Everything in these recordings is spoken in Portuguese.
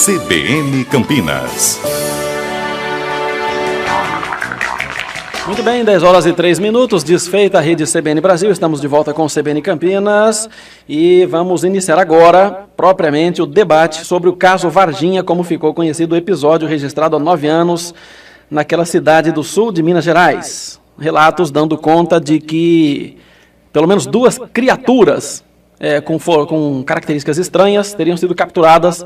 CBN Campinas. Muito bem, 10 horas e 3 minutos, desfeita a rede CBN Brasil, estamos de volta com o CBN Campinas e vamos iniciar agora, propriamente, o debate sobre o caso Varginha, como ficou conhecido o episódio registrado há 9 anos naquela cidade do sul de Minas Gerais. Relatos dando conta de que pelo menos 2 criaturas com características estranhas teriam sido capturadas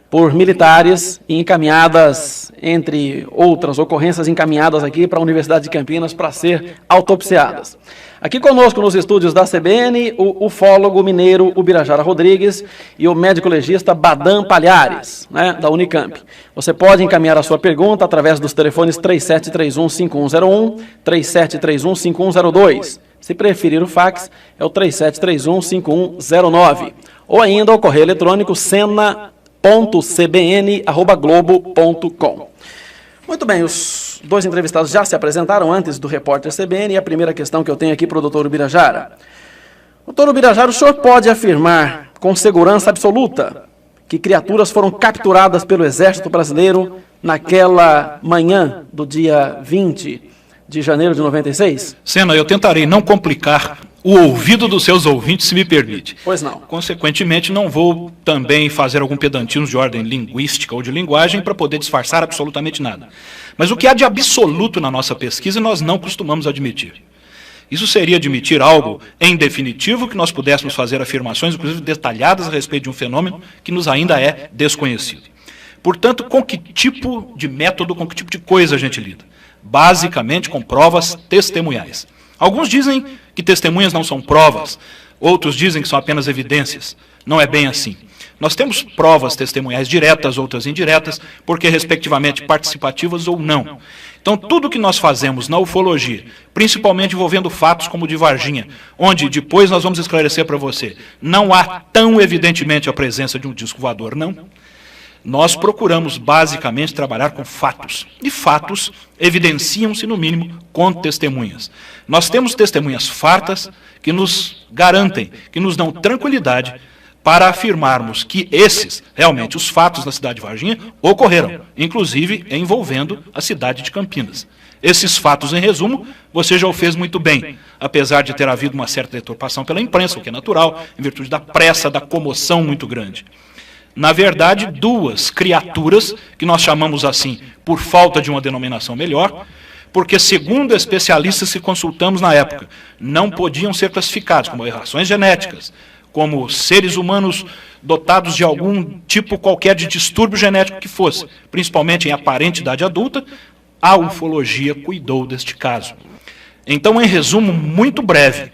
por militares e encaminhadas, entre outras ocorrências, encaminhadas aqui para a Universidade de Campinas para ser autopsiadas. Aqui conosco nos estúdios da CBN, o ufólogo mineiro Ubirajara Rodrigues e o médico legista Badan Palhares, da Unicamp. Você pode encaminhar a sua pergunta através dos telefones 3731-5101, 3731-5102. Se preferir o fax, é o 3731-5109. Ou ainda o correio eletrônico cena.cbn@globo.com. Muito bem, os 2 entrevistados já se apresentaram antes do repórter CBN e a primeira questão que eu tenho aqui para o doutor Ubirajara. Doutor Ubirajara, o senhor pode afirmar com segurança absoluta que criaturas foram capturadas pelo Exército Brasileiro naquela manhã do dia 20 de janeiro de 96? Sena, eu tentarei não complicar o ouvido dos seus ouvintes, se me permite. Pois não. Consequentemente, não vou também fazer algum pedantismo de ordem linguística ou de linguagem para poder disfarçar absolutamente nada. Mas o que há de absoluto na nossa pesquisa, nós não costumamos admitir. Isso seria admitir algo, em definitivo, que nós pudéssemos fazer afirmações, inclusive detalhadas, a respeito de um fenômeno que nos ainda é desconhecido. Portanto, com que tipo de método, com que tipo de coisa a gente lida? Basicamente com provas testemunhais. Alguns dizem que testemunhas não são provas, outros dizem que são apenas evidências. Não é bem assim. Nós temos provas testemunhais diretas, outras indiretas, porque respectivamente participativas ou não. Então, tudo que nós fazemos na ufologia, principalmente envolvendo fatos como o de Varginha, onde depois nós vamos esclarecer para você, não há tão evidentemente a presença de um disco voador, não. Nós procuramos basicamente trabalhar com fatos, e fatos evidenciam-se, no mínimo, com testemunhas. Nós temos testemunhas fartas que nos garantem, que nos dão tranquilidade para afirmarmos que esses, realmente, os fatos na cidade de Varginha ocorreram, inclusive envolvendo a cidade de Campinas. Esses fatos, em resumo, você já o fez muito bem, apesar de ter havido uma certa deturpação pela imprensa, o que é natural, em virtude da pressa, da comoção muito grande. Na verdade, 2 criaturas, que nós chamamos assim por falta de uma denominação melhor, porque, segundo especialistas que consultamos na época, não podiam ser classificados como aberrações genéticas, como seres humanos dotados de algum tipo qualquer de distúrbio genético que fosse, principalmente em aparente idade adulta, a ufologia cuidou deste caso. Então, em resumo muito breve,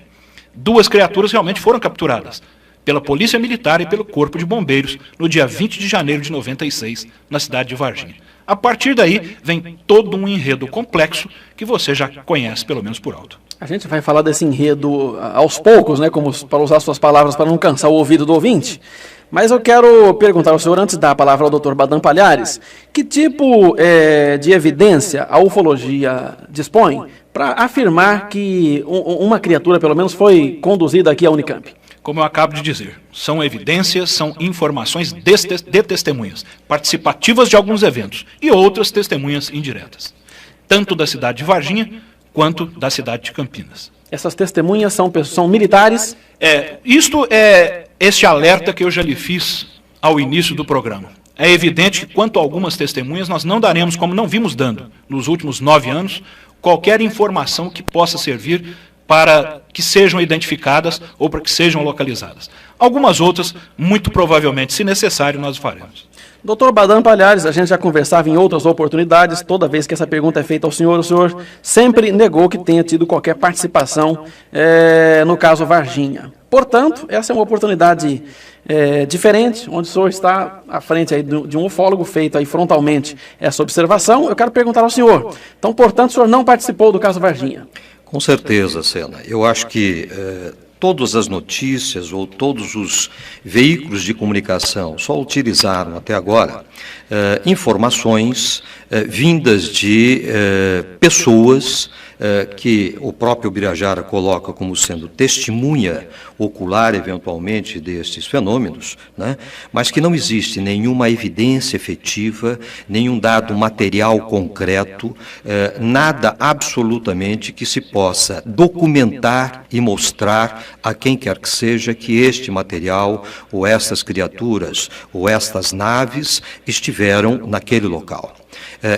2 criaturas realmente foram capturadas pela Polícia Militar e pelo Corpo de Bombeiros, no dia 20 de janeiro de 96, na cidade de Varginha. A partir daí, vem todo um enredo complexo que você já conhece, pelo menos por alto. A gente vai falar desse enredo aos poucos, como para usar suas palavras para não cansar o ouvido do ouvinte. Mas eu quero perguntar ao senhor, antes de dar a palavra ao Dr. Badan Palhares, que tipo de evidência a ufologia dispõe para afirmar que uma criatura, pelo menos, foi conduzida aqui à Unicamp? Como eu acabo de dizer, são evidências, são informações de testemunhas, participativas de alguns eventos, e outras testemunhas indiretas, tanto da cidade de Varginha, quanto da cidade de Campinas. Essas testemunhas são militares? Isto é este alerta que eu já lhe fiz ao início do programa. É evidente que, quanto a algumas testemunhas, nós não daremos, como não vimos dando nos últimos 9 anos, qualquer informação que possa servir para que sejam identificadas ou para que sejam localizadas. Algumas outras, muito provavelmente, se necessário, nós faremos. Doutor Badan Palhares, a gente já conversava em outras oportunidades, toda vez que essa pergunta é feita ao senhor, o senhor sempre negou que tenha tido qualquer participação no caso Varginha. Portanto, essa é uma oportunidade diferente, onde o senhor está à frente aí de um ufólogo, feito aí frontalmente essa observação. Eu quero perguntar ao senhor, então, portanto, o senhor não participou do caso Varginha? Com certeza, Sena. Eu acho que todas as notícias ou todos os veículos de comunicação só utilizaram até agora informações vindas de pessoas que o próprio Birajara coloca como sendo testemunha ocular, eventualmente, destes fenômenos, né? Mas que não existe nenhuma evidência efetiva, nenhum dado material concreto, nada absolutamente que se possa documentar e mostrar a quem quer que seja que este material, ou estas criaturas, ou estas naves estiveram naquele local.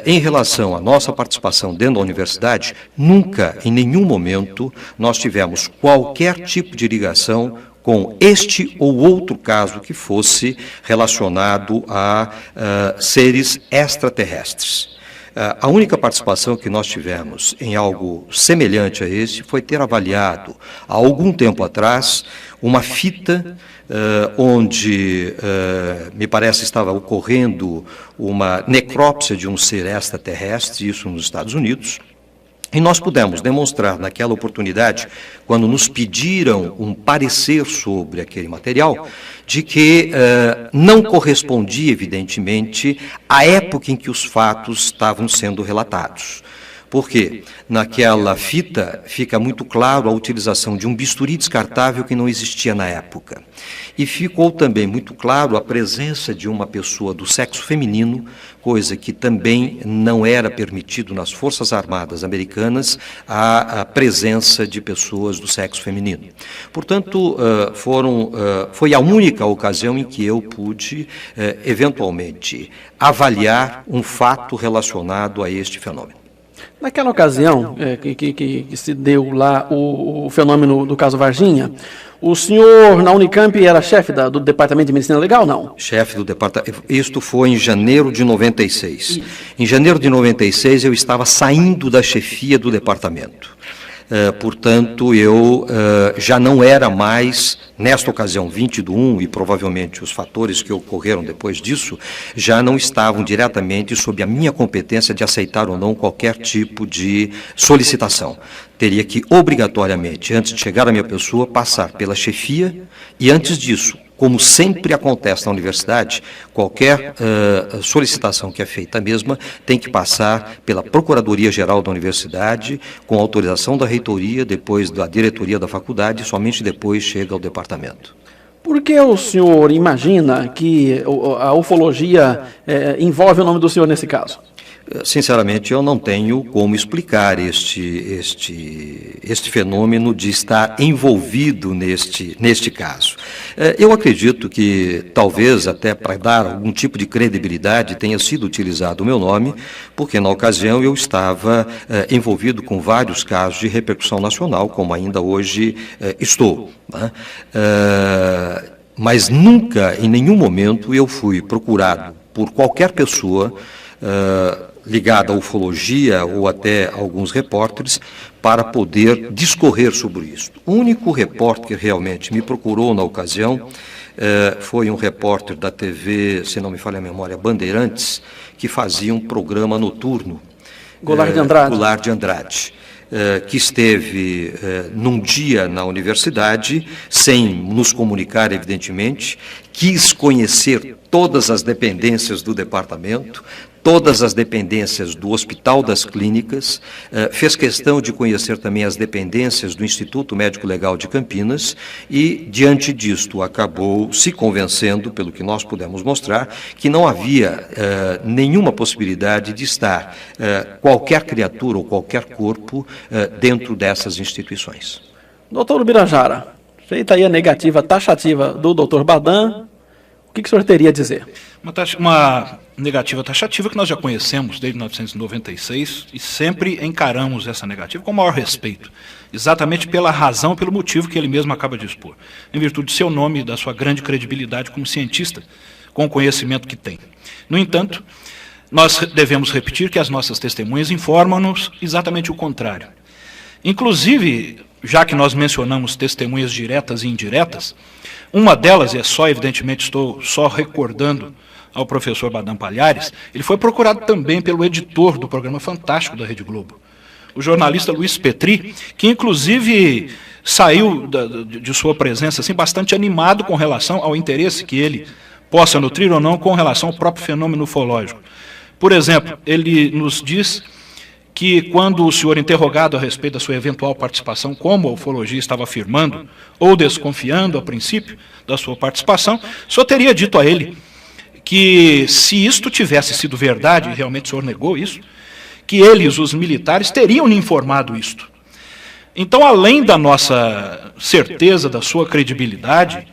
Em relação à nossa participação dentro da universidade, nunca, em nenhum momento, nós tivemos qualquer tipo de ligação com este ou outro caso que fosse relacionado a seres extraterrestres. A única participação que nós tivemos em algo semelhante a esse foi ter avaliado, há algum tempo atrás, uma fita onde, me parece, estava ocorrendo uma necrópsia de um ser extraterrestre, isso nos Estados Unidos. E nós pudemos demonstrar naquela oportunidade, quando nos pediram um parecer sobre aquele material, de que não correspondia, evidentemente, à época em que os fatos estavam sendo relatados. Porque naquela fita fica muito claro a utilização de um bisturi descartável que não existia na época. E ficou também muito claro a presença de uma pessoa do sexo feminino, coisa que também não era permitido nas Forças Armadas Americanas, a presença de pessoas do sexo feminino. Portanto, foi a única ocasião em que eu pude, eventualmente, avaliar um fato relacionado a este fenômeno. Naquela ocasião que se deu lá o fenômeno do caso Varginha, o senhor na Unicamp era chefe do Departamento de Medicina Legal, não? Chefe do departamento. Isto foi em janeiro de 96. Em janeiro de 96 eu estava saindo da chefia do departamento. Portanto, eu já não era mais, nesta ocasião, 20/1, e provavelmente os fatores que ocorreram depois disso, já não estavam diretamente sob a minha competência de aceitar ou não qualquer tipo de solicitação. Teria que, obrigatoriamente, antes de chegar à minha pessoa, passar pela chefia, e antes disso, como sempre acontece na universidade, qualquer solicitação que é feita mesma tem que passar pela Procuradoria-Geral da Universidade, com autorização da reitoria, depois da diretoria da faculdade, e somente depois chega ao departamento. Por que o senhor imagina que a ufologia envolve o nome do senhor nesse caso? Sinceramente, eu não tenho como explicar este fenômeno de estar envolvido neste caso. Eu acredito que, talvez, até para dar algum tipo de credibilidade, tenha sido utilizado o meu nome, porque, na ocasião, eu estava envolvido com vários casos de repercussão nacional, como ainda hoje estou, né? Mas nunca, em nenhum momento, eu fui procurado por qualquer pessoa ligada à ufologia ou até alguns repórteres para poder discorrer sobre isso. O único repórter que realmente me procurou na ocasião foi um repórter da TV, se não me falha a memória, Bandeirantes, que fazia um programa noturno. Goulart de Andrade. Goulart de Andrade. Que esteve num dia na universidade, sem nos comunicar, evidentemente, quis conhecer todas as dependências do departamento, todas as dependências do Hospital das Clínicas, fez questão de conhecer também as dependências do Instituto Médico Legal de Campinas e, diante disto, acabou se convencendo, pelo que nós pudemos mostrar, que não havia nenhuma possibilidade de estar qualquer criatura ou qualquer corpo dentro dessas instituições. Doutor Birajara, feita aí a negativa taxativa do doutor Badan, o que o senhor teria a dizer? Uma negativa taxativa que nós já conhecemos desde 1996 e sempre encaramos essa negativa com o maior respeito, exatamente pela razão, pelo motivo que ele mesmo acaba de expor, em virtude de seu nome e da sua grande credibilidade como cientista, com o conhecimento que tem. No entanto, nós devemos repetir que as nossas testemunhas informam-nos exatamente o contrário. Inclusive, já que nós mencionamos testemunhas diretas e indiretas, uma delas, e é só, evidentemente, estou só recordando ao professor Badan Palhares, ele foi procurado também pelo editor do programa Fantástico da Rede Globo, o jornalista Luiz Petri, que inclusive saiu de sua presença assim, bastante animado com relação ao interesse que ele possa nutrir ou não com relação ao próprio fenômeno ufológico. Por exemplo, ele nos diz que, quando o senhor interrogado a respeito da sua eventual participação, como a ufologia estava afirmando, ou desconfiando a princípio da sua participação, o senhor teria dito a ele que, se isto tivesse sido verdade, e realmente o senhor negou isso, que eles, os militares, teriam lhe informado isto. Então, além da nossa certeza, da sua credibilidade,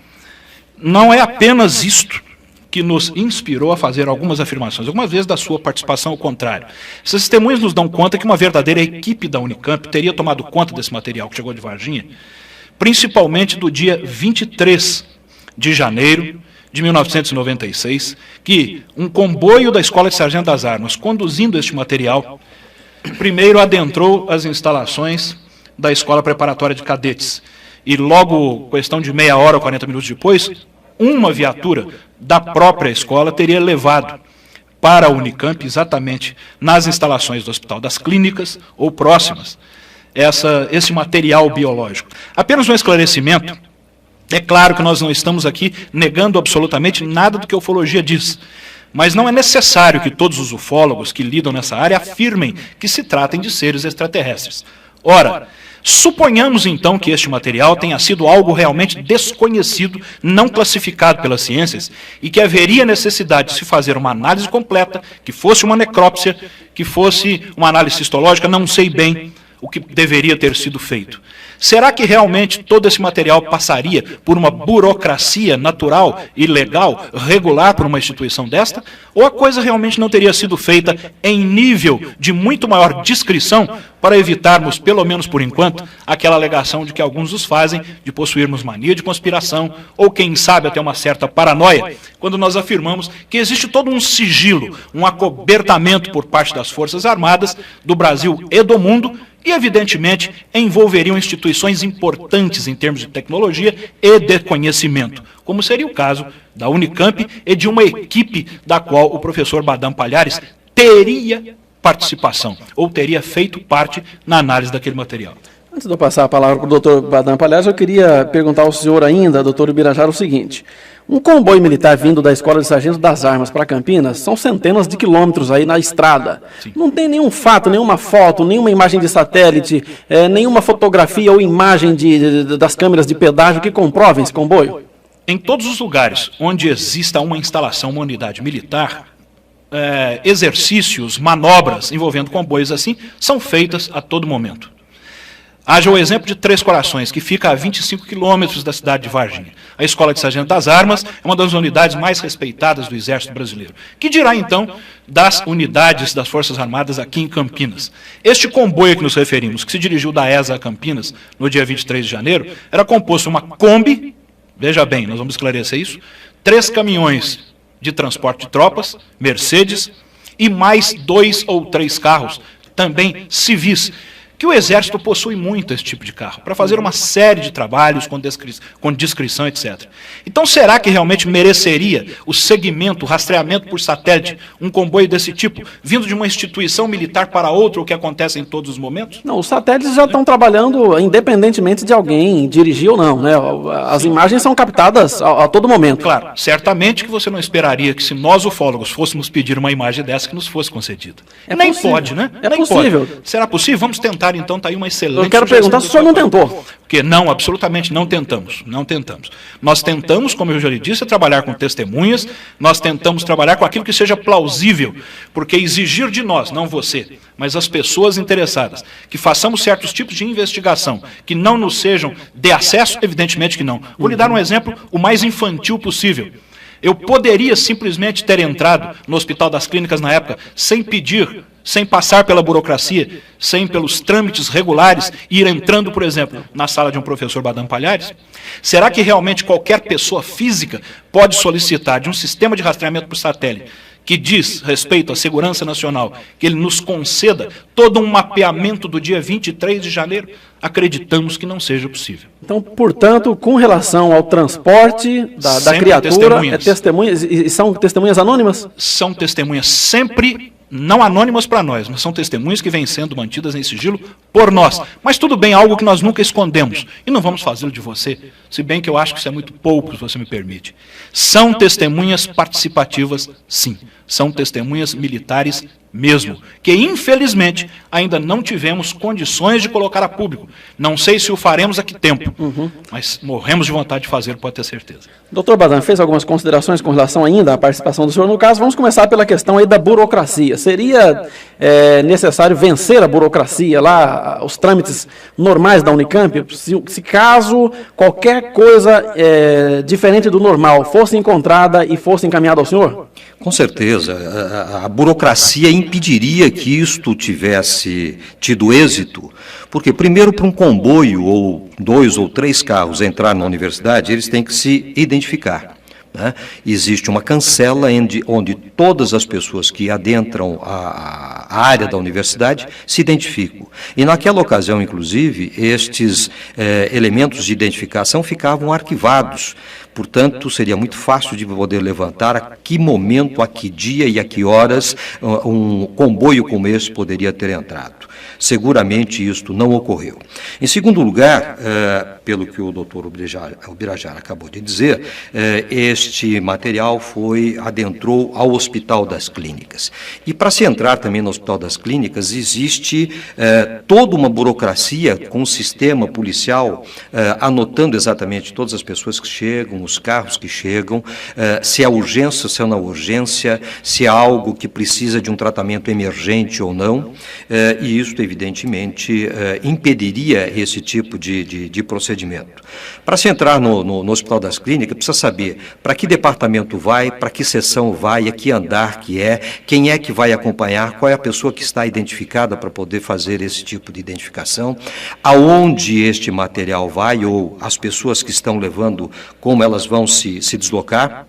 não é apenas isto que nos inspirou a fazer algumas afirmações, algumas vezes da sua participação ao contrário. Essas testemunhas nos dão conta que uma verdadeira equipe da Unicamp teria tomado conta desse material que chegou de Varginha, principalmente do dia 23 de janeiro de 1996, que um comboio da Escola de Sargento das Armas, conduzindo este material, primeiro adentrou as instalações da Escola Preparatória de Cadetes, e logo, questão de meia hora ou 40 minutos depois, uma viatura da própria escola teria levado para a Unicamp, exatamente nas instalações do Hospital das Clínicas ou próximas, esse material biológico. Apenas um esclarecimento: é claro que nós não estamos aqui negando absolutamente nada do que a ufologia diz, mas não é necessário que todos os ufólogos que lidam nessa área afirmem que se tratem de seres extraterrestres. Ora, suponhamos então que este material tenha sido algo realmente desconhecido, não classificado pelas ciências, e que haveria necessidade de se fazer uma análise completa, que fosse uma necrópsia, que fosse uma análise histológica, não sei bem o que deveria ter sido feito. Será que realmente todo esse material passaria por uma burocracia natural e legal, regular por uma instituição desta? Ou a coisa realmente não teria sido feita em nível de muito maior discrição para evitarmos, pelo menos por enquanto, aquela alegação de que alguns os fazem de possuirmos mania de conspiração ou, quem sabe, até uma certa paranoia, quando nós afirmamos que existe todo um sigilo, um acobertamento por parte das Forças Armadas do Brasil e do mundo, e, evidentemente, envolveriam instituições importantes em termos de tecnologia e de conhecimento, como seria o caso da Unicamp e de uma equipe da qual o professor Badam Palhares teria participação, ou teria feito parte na análise daquele material. Antes de eu passar a palavra para o doutor Badam Palhares, eu queria perguntar ao senhor ainda, doutor Ubirajara, o seguinte: um comboio militar vindo da Escola de Sargento das Armas para Campinas são centenas de quilômetros aí na estrada. Sim. Não tem nenhum fato, nenhuma foto, nenhuma imagem de satélite, nenhuma fotografia ou imagem das câmeras de pedágio que comprovem esse comboio? Em todos os lugares onde exista uma instalação, uma unidade militar, exercícios, manobras envolvendo comboios assim, são feitas a todo momento. Haja o exemplo de Três Corações, que fica a 25 quilômetros da cidade de Varginha. A Escola de Sargento das Armas é uma das unidades mais respeitadas do Exército Brasileiro. Que dirá, então, das unidades das Forças Armadas aqui em Campinas? Este comboio a que nos referimos, que se dirigiu da ESA a Campinas no dia 23 de janeiro, era composto de uma Kombi, veja bem, nós vamos esclarecer isso, 3 caminhões de transporte de tropas, Mercedes, e mais 2 ou 3 carros, também civis, que o Exército possui muito esse tipo de carro, para fazer uma série de trabalhos com descrição, etc. Então, será que realmente mereceria o segmento, o rastreamento por satélite, um comboio desse tipo, vindo de uma instituição militar para outra, o que acontece em todos os momentos? Não, os satélites já estão trabalhando independentemente de alguém dirigir ou não, né? As imagens são captadas a todo momento. Claro, certamente que você não esperaria que, se nós ufólogos fôssemos pedir uma imagem dessa, que nos fosse concedida. Nem possível. Pode, né? É Nem possível. Pode. Será possível? Vamos tentar, então, está aí uma excelente... Eu quero perguntar se o senhor não tentou. Porque não, absolutamente não tentamos, não tentamos. Nós tentamos, como eu já lhe disse, trabalhar com testemunhas, nós tentamos trabalhar com aquilo que seja plausível, porque exigir de nós, não você, mas as pessoas interessadas, que façamos certos tipos de investigação, que não nos sejam de acesso, evidentemente que não. Vou lhe dar um exemplo o mais infantil possível. Eu poderia simplesmente ter entrado no Hospital das Clínicas na época, sem pedir, sem passar pela burocracia, sem pelos trâmites regulares, ir entrando, por exemplo, na sala de um professor Badam Palhares? Será que realmente qualquer pessoa física pode solicitar de um sistema de rastreamento por satélite que diz respeito à segurança nacional, que ele nos conceda todo um mapeamento do dia 23 de janeiro? Acreditamos que não seja possível. Então, portanto, com relação ao transporte da criatura, testemunhas, e são testemunhas anônimas? São testemunhas sempre não anônimas para nós, mas são testemunhas que vêm sendo mantidas em sigilo por nós. Mas tudo bem, algo que nós nunca escondemos. E não vamos fazê-lo de você, se bem que eu acho que isso é muito pouco, se você me permite. São testemunhas participativas, sim. são testemunhas militares mesmo, que infelizmente ainda não tivemos condições de colocar a público. Não sei se o faremos a que tempo, mas morremos de vontade de fazer, pode ter certeza. Doutor Bazan, fez algumas considerações com relação ainda à participação do senhor no caso. Vamos começar pela questão aí da burocracia. Seria necessário vencer a burocracia lá, os trâmites normais da Unicamp, se caso qualquer coisa diferente do normal fosse encontrada e fosse encaminhada ao senhor? Com certeza, a burocracia impediria que isto tivesse tido êxito, porque primeiro para um comboio ou 2 ou 3 carros entrar na universidade, eles têm que se identificar. Né? Existe uma cancela onde todas as pessoas que adentram a área da universidade se identificam. E naquela ocasião, inclusive, estes elementos de identificação ficavam arquivados. Portanto, seria muito fácil de poder levantar a que momento, a que dia e a que horas um comboio como esse poderia ter entrado. Seguramente isto não ocorreu. Em segundo lugar, pelo que o doutor Ubirajara acabou de dizer, este material adentrou ao Hospital das Clínicas. E para se entrar também no Hospital das Clínicas, existe toda uma burocracia com o sistema policial anotando exatamente todas as pessoas que chegam, os carros que chegam, se é urgência, se é não urgência, se é algo que precisa de um tratamento emergente ou não, e isso, evidentemente, impediria esse tipo de procedimento. Para se entrar no Hospital das Clínicas, precisa saber para que departamento vai, para que seção vai, a que andar que é, quem é que vai acompanhar, qual é a pessoa que está identificada para poder fazer esse tipo de identificação, aonde este material vai, ou as pessoas que estão levando, como elas vão se deslocar.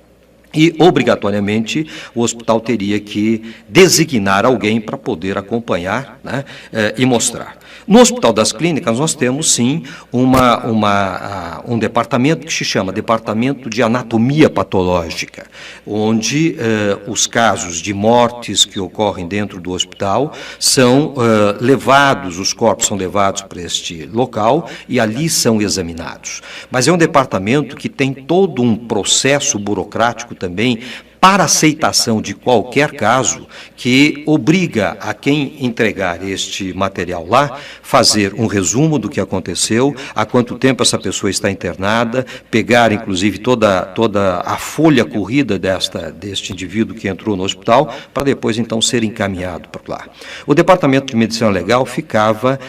E, obrigatoriamente, o hospital teria que designar alguém para poder acompanhar, né, e mostrar. No Hospital das Clínicas, nós temos, sim, um departamento que se chama Departamento de Anatomia Patológica, onde os casos de mortes que ocorrem dentro do hospital são levados, os corpos são levados para este local e ali são examinados. Mas é um departamento que tem todo um processo burocrático também para aceitação de qualquer caso, que obriga a quem entregar este material lá fazer um resumo do que aconteceu, há quanto tempo essa pessoa está internada, pegar inclusive toda a folha corrida deste indivíduo que entrou no hospital, para depois então ser encaminhado para lá. O Departamento de Medicina Legal ficava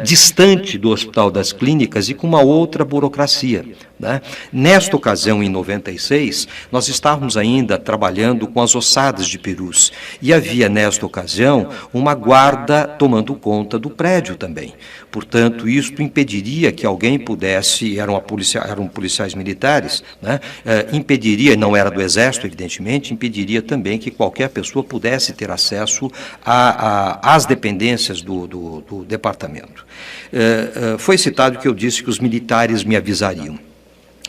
distante do Hospital das Clínicas e com uma outra burocracia. Né? Nesta ocasião, em 96, nós estávamos ainda trabalhando com as ossadas de perus e havia, nesta ocasião, uma guarda tomando conta do prédio também. Portanto, isto impediria que alguém pudesse, eram policiais militares, né? Impediria, não era do Exército, evidentemente, impediria também que qualquer pessoa pudesse ter acesso às dependências do departamento. Foi citado que eu disse que os militares me avisariam.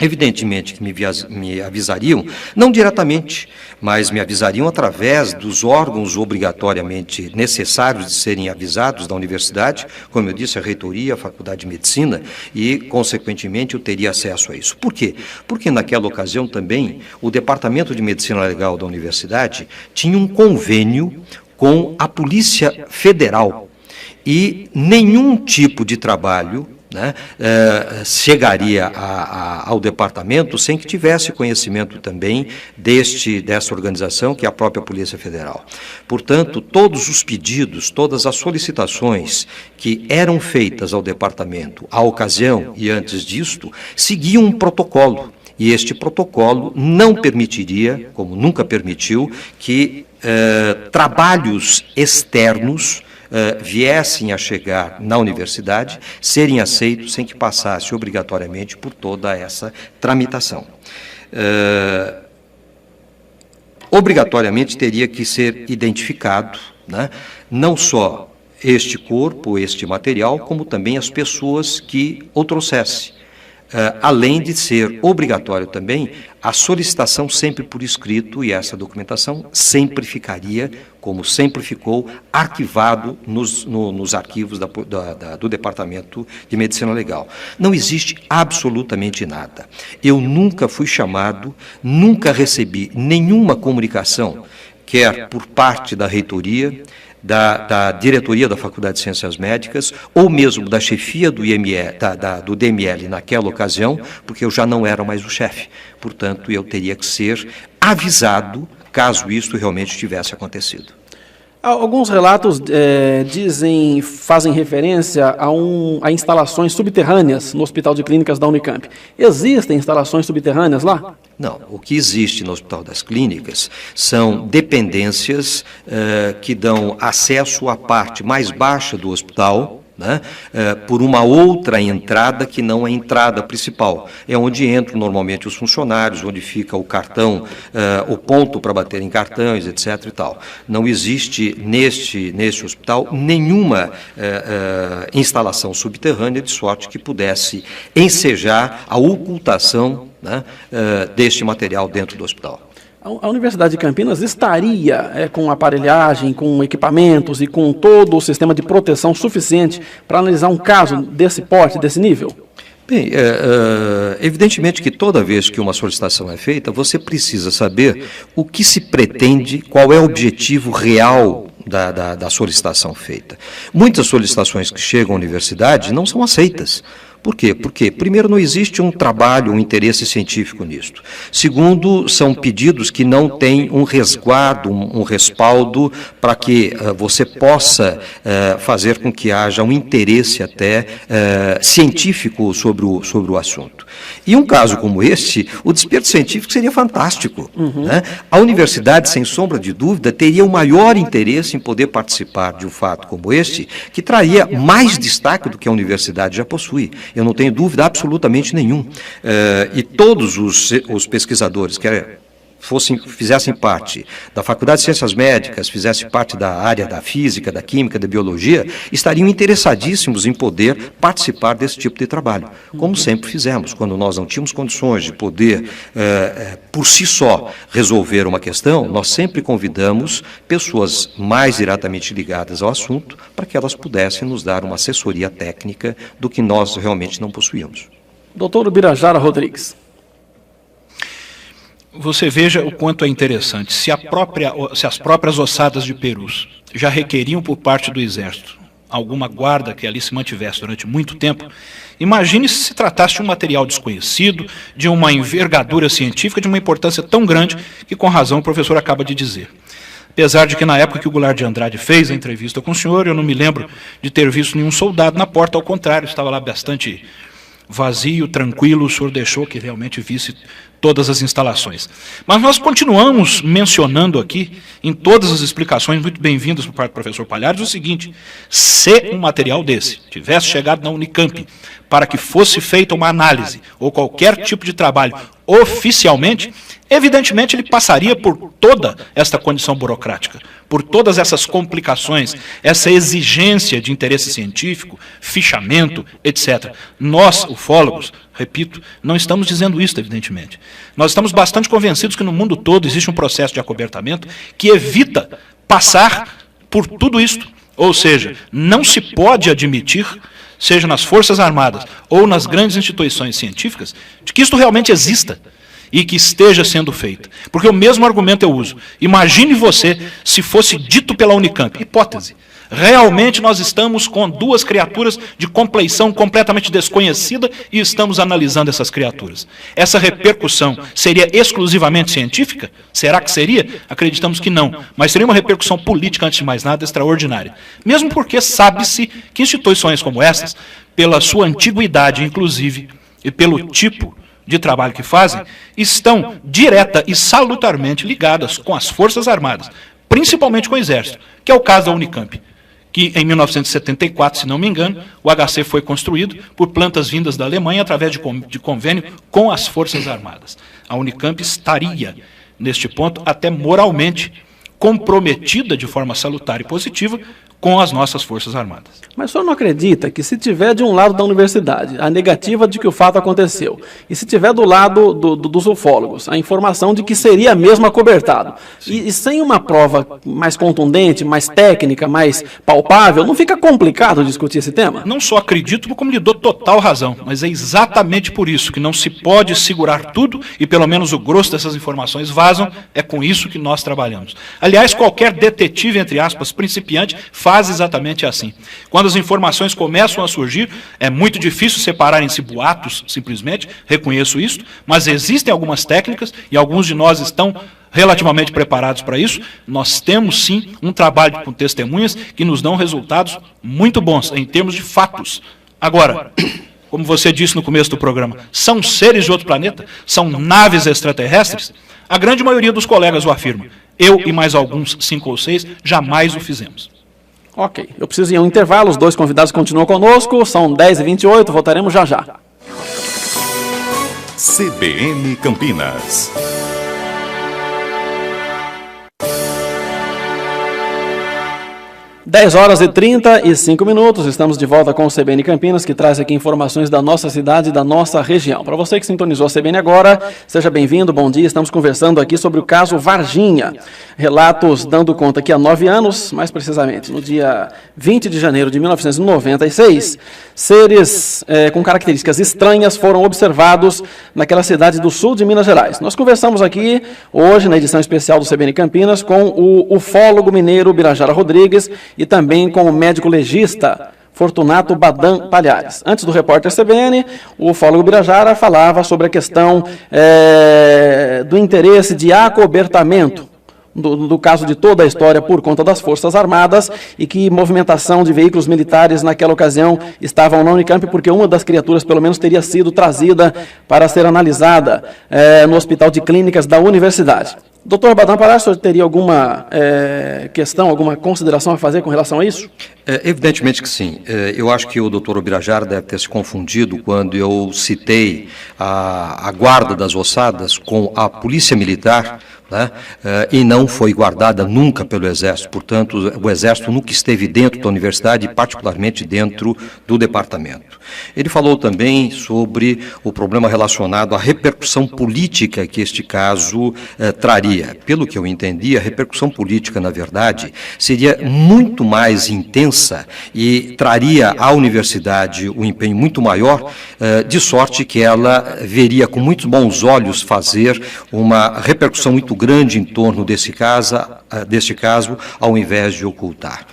Evidentemente que me avisariam, não diretamente, mas me avisariam através dos órgãos obrigatoriamente necessários de serem avisados da universidade, como eu disse, a reitoria, a Faculdade de Medicina, e, consequentemente, eu teria acesso a isso. Por quê? Porque naquela ocasião também o Departamento de Medicina Legal da universidade tinha um convênio com a Polícia Federal e nenhum tipo de trabalho, né, chegaria ao departamento sem que tivesse conhecimento também dessa organização, que é a própria Polícia Federal. Portanto, todos os pedidos, todas as solicitações que eram feitas ao departamento, à ocasião e antes disto, seguiam um protocolo. E este protocolo não permitiria, como nunca permitiu, que trabalhos externos viessem a chegar na universidade, serem aceitos sem que passasse obrigatoriamente por toda essa tramitação. Obrigatoriamente teria que ser identificado, né, não só este corpo, este material, como também as pessoas que o trouxessem. Além de ser obrigatório também a solicitação sempre por escrito, e essa documentação sempre ficaria, como sempre ficou, arquivado nos arquivos do Departamento de Medicina Legal. Não existe absolutamente nada. Eu nunca fui chamado, nunca recebi nenhuma comunicação quer por parte da reitoria, da diretoria da Faculdade de Ciências Médicas, ou mesmo da chefia do do DML naquela ocasião, porque eu já não era mais o chefe. Portanto, eu teria que ser avisado caso isso realmente tivesse acontecido. Alguns relatos fazem referência a instalações subterrâneas no Hospital de Clínicas da Unicamp. Existem instalações subterrâneas lá? Não, o que existe no Hospital das Clínicas são dependências que dão acesso à parte mais baixa do hospital, né, por uma outra entrada que não a entrada principal. É onde entram normalmente os funcionários, onde fica o cartão, o ponto para bater em cartões, etc. e tal. Não existe neste hospital nenhuma instalação subterrânea de sorte que pudesse ensejar a ocultação, né, deste material dentro do hospital. A Universidade de Campinas estaria com aparelhagem, com equipamentos e com todo o sistema de proteção suficiente para analisar um caso desse porte, desse nível? Bem, evidentemente que toda vez que uma solicitação é feita, você precisa saber o que se pretende, qual é o objetivo real da solicitação feita. Muitas solicitações que chegam à universidade não são aceitas. Por quê? Porque, primeiro, não existe um trabalho, um interesse científico nisto. Segundo, são pedidos que não têm um resguardo, um respaldo para que você possa fazer com que haja um interesse até científico sobre o assunto. E um caso como este, o desperto científico seria fantástico. Né? A universidade, sem sombra de dúvida, teria o maior interesse em poder participar de um fato como este, que traria mais destaque do que a universidade já possui. Eu não tenho dúvida absolutamente nenhum. E todos os pesquisadores que fizessem parte da Faculdade de Ciências Médicas, fizessem parte da área da física, da química, da biologia, estariam interessadíssimos em poder participar desse tipo de trabalho, como sempre fizemos. Quando nós não tínhamos condições de poder, por si só, resolver uma questão, nós sempre convidamos pessoas mais diretamente ligadas ao assunto para que elas pudessem nos dar uma assessoria técnica do que nós realmente não possuíamos. Doutor Ubirajara Rodrigues. Você veja o quanto é interessante. Se as próprias ossadas de perus já requeriam por parte do Exército alguma guarda que ali se mantivesse durante muito tempo, imagine se tratasse de um material desconhecido, de uma envergadura científica, de uma importância tão grande que, com razão, o professor acaba de dizer. Apesar de que, na época que o Goulart de Andrade fez a entrevista com o senhor, eu não me lembro de ter visto nenhum soldado na porta, ao contrário, estava lá bastante vazio, tranquilo, o senhor deixou que realmente visse todas as instalações. Mas nós continuamos mencionando aqui, em todas as explicações muito bem-vindas por parte do professor Palhares, o seguinte: se um material desse tivesse chegado na Unicamp para que fosse feita uma análise ou qualquer tipo de trabalho oficialmente, evidentemente ele passaria por toda esta condição burocrática, por todas essas complicações, essa exigência de interesse científico, fichamento, etc. Nós, ufólogos, repito, não estamos dizendo isso, evidentemente. Nós estamos bastante convencidos que no mundo todo existe um processo de acobertamento que evita passar por tudo isto. Ou seja, não se pode admitir, seja nas Forças Armadas ou nas grandes instituições científicas, de que isto realmente exista e que esteja sendo feito. Porque o mesmo argumento eu uso. Imagine você se fosse dito pela Unicamp, hipótese, realmente nós estamos com duas criaturas de compleição completamente desconhecida e estamos analisando essas criaturas. Essa repercussão seria exclusivamente científica? Será que seria? Acreditamos que não, mas seria uma repercussão política, antes de mais nada, extraordinária. Mesmo porque sabe-se que instituições como essas, pela sua antiguidade, inclusive, e pelo tipo de trabalho que fazem, estão direta e salutarmente ligadas com as Forças Armadas, principalmente com o Exército, que é o caso da Unicamp, que em 1974, se não me engano, o HC foi construído por plantas vindas da Alemanha através de convênio com as Forças Armadas. A Unicamp estaria, neste ponto, até moralmente comprometida de forma salutar e positiva com as nossas Forças Armadas. Mas o senhor não acredita que se tiver de um lado da universidade a negativa de que o fato aconteceu, e se tiver do lado dos ufólogos a informação de que seria mesmo acobertado, e sem uma prova mais contundente, mais técnica, mais palpável, não fica complicado discutir esse tema? Não só acredito, como lhe dou total razão, mas é exatamente por isso que não se pode segurar tudo e pelo menos o grosso dessas informações vazam, é com isso que nós trabalhamos. Aliás, qualquer detetive, entre aspas, principiante, faz exatamente assim. Quando as informações começam a surgir, é muito difícil separarem-se boatos, simplesmente, reconheço isso, mas existem algumas técnicas e alguns de nós estão relativamente preparados para isso. Nós temos, sim, um trabalho com testemunhas que nos dão resultados muito bons em termos de fatos. Agora, como você disse no começo do programa, são seres de outro planeta? São naves extraterrestres? A grande maioria dos colegas o afirma. Eu e mais alguns, 5 ou 6, jamais o fizemos. Ok, eu preciso ir a um intervalo, os dois convidados continuam conosco, são 10h28, voltaremos já já. CBN Campinas. 10h35, estamos de volta com o CBN Campinas, que traz aqui informações da nossa cidade e da nossa região. Para você que sintonizou a CBN agora, seja bem-vindo, bom dia. Estamos conversando aqui sobre o caso Varginha. Relatos dando conta que há 9 anos, mais precisamente, no dia 20 de janeiro de 1996, seres com características estranhas foram observados naquela cidade do sul de Minas Gerais. Nós conversamos aqui hoje, na edição especial do CBN Campinas, com o ufólogo mineiro Birajara Rodrigues, e também com o médico legista Fortunato Badan Palhares. Antes do repórter CBN, o ufólogo Birajara falava sobre a questão do interesse de acobertamento, do caso de toda a história por conta das Forças Armadas, e que movimentação de veículos militares naquela ocasião estavam na Unicamp, porque uma das criaturas, pelo menos, teria sido trazida para ser analisada no Hospital de Clínicas da Universidade. Doutor Badan Palhares, o senhor teria alguma questão, alguma consideração a fazer com relação a isso? Evidentemente que sim. Eu acho que o doutor Birajara deve ter se confundido quando eu citei a guarda das ossadas com a polícia militar, né? E não foi guardada nunca pelo Exército. Portanto, o Exército nunca esteve dentro da universidade, particularmente dentro do departamento. Ele falou também sobre o problema relacionado à repercussão política que este caso traria. Pelo que eu entendi, a repercussão política, na verdade, seria muito mais intensa e traria à universidade um empenho muito maior, de sorte que ela veria com muitos bons olhos fazer uma repercussão muito grande em torno deste caso, ao invés de ocultar.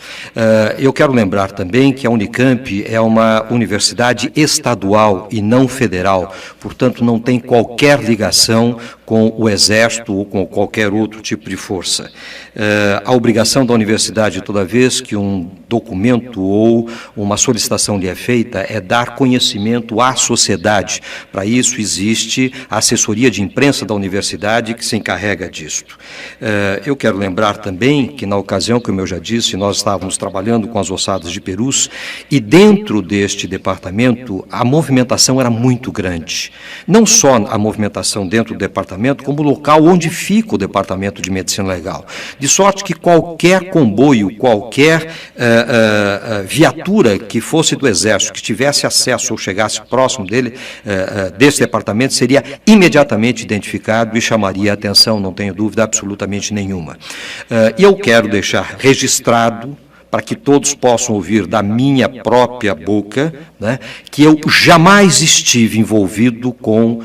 Eu quero lembrar também que a Unicamp é uma universidade estadual e não federal, portanto não tem qualquer ligação com o Exército ou com qualquer outro tipo de força. A obrigação da universidade, toda vez que um documento ou uma solicitação lhe é feita, é dar conhecimento à sociedade. Para isso existe a assessoria de imprensa da universidade que se encarrega disto. Eu quero lembrar também que, na ocasião, como eu já disse, nós estávamos trabalhando com as ossadas de perus, e dentro deste departamento a movimentação era muito grande. Não só a movimentação dentro do departamento, como o local onde fica o Departamento de Medicina Legal. De sorte que qualquer comboio, qualquer viatura que fosse do Exército, que tivesse acesso ou chegasse próximo desse departamento, seria imediatamente identificado e chamaria a atenção, não tenho dúvida absolutamente nenhuma. E eu quero deixar registrado, para que todos possam ouvir da minha própria boca, né, que eu jamais estive envolvido com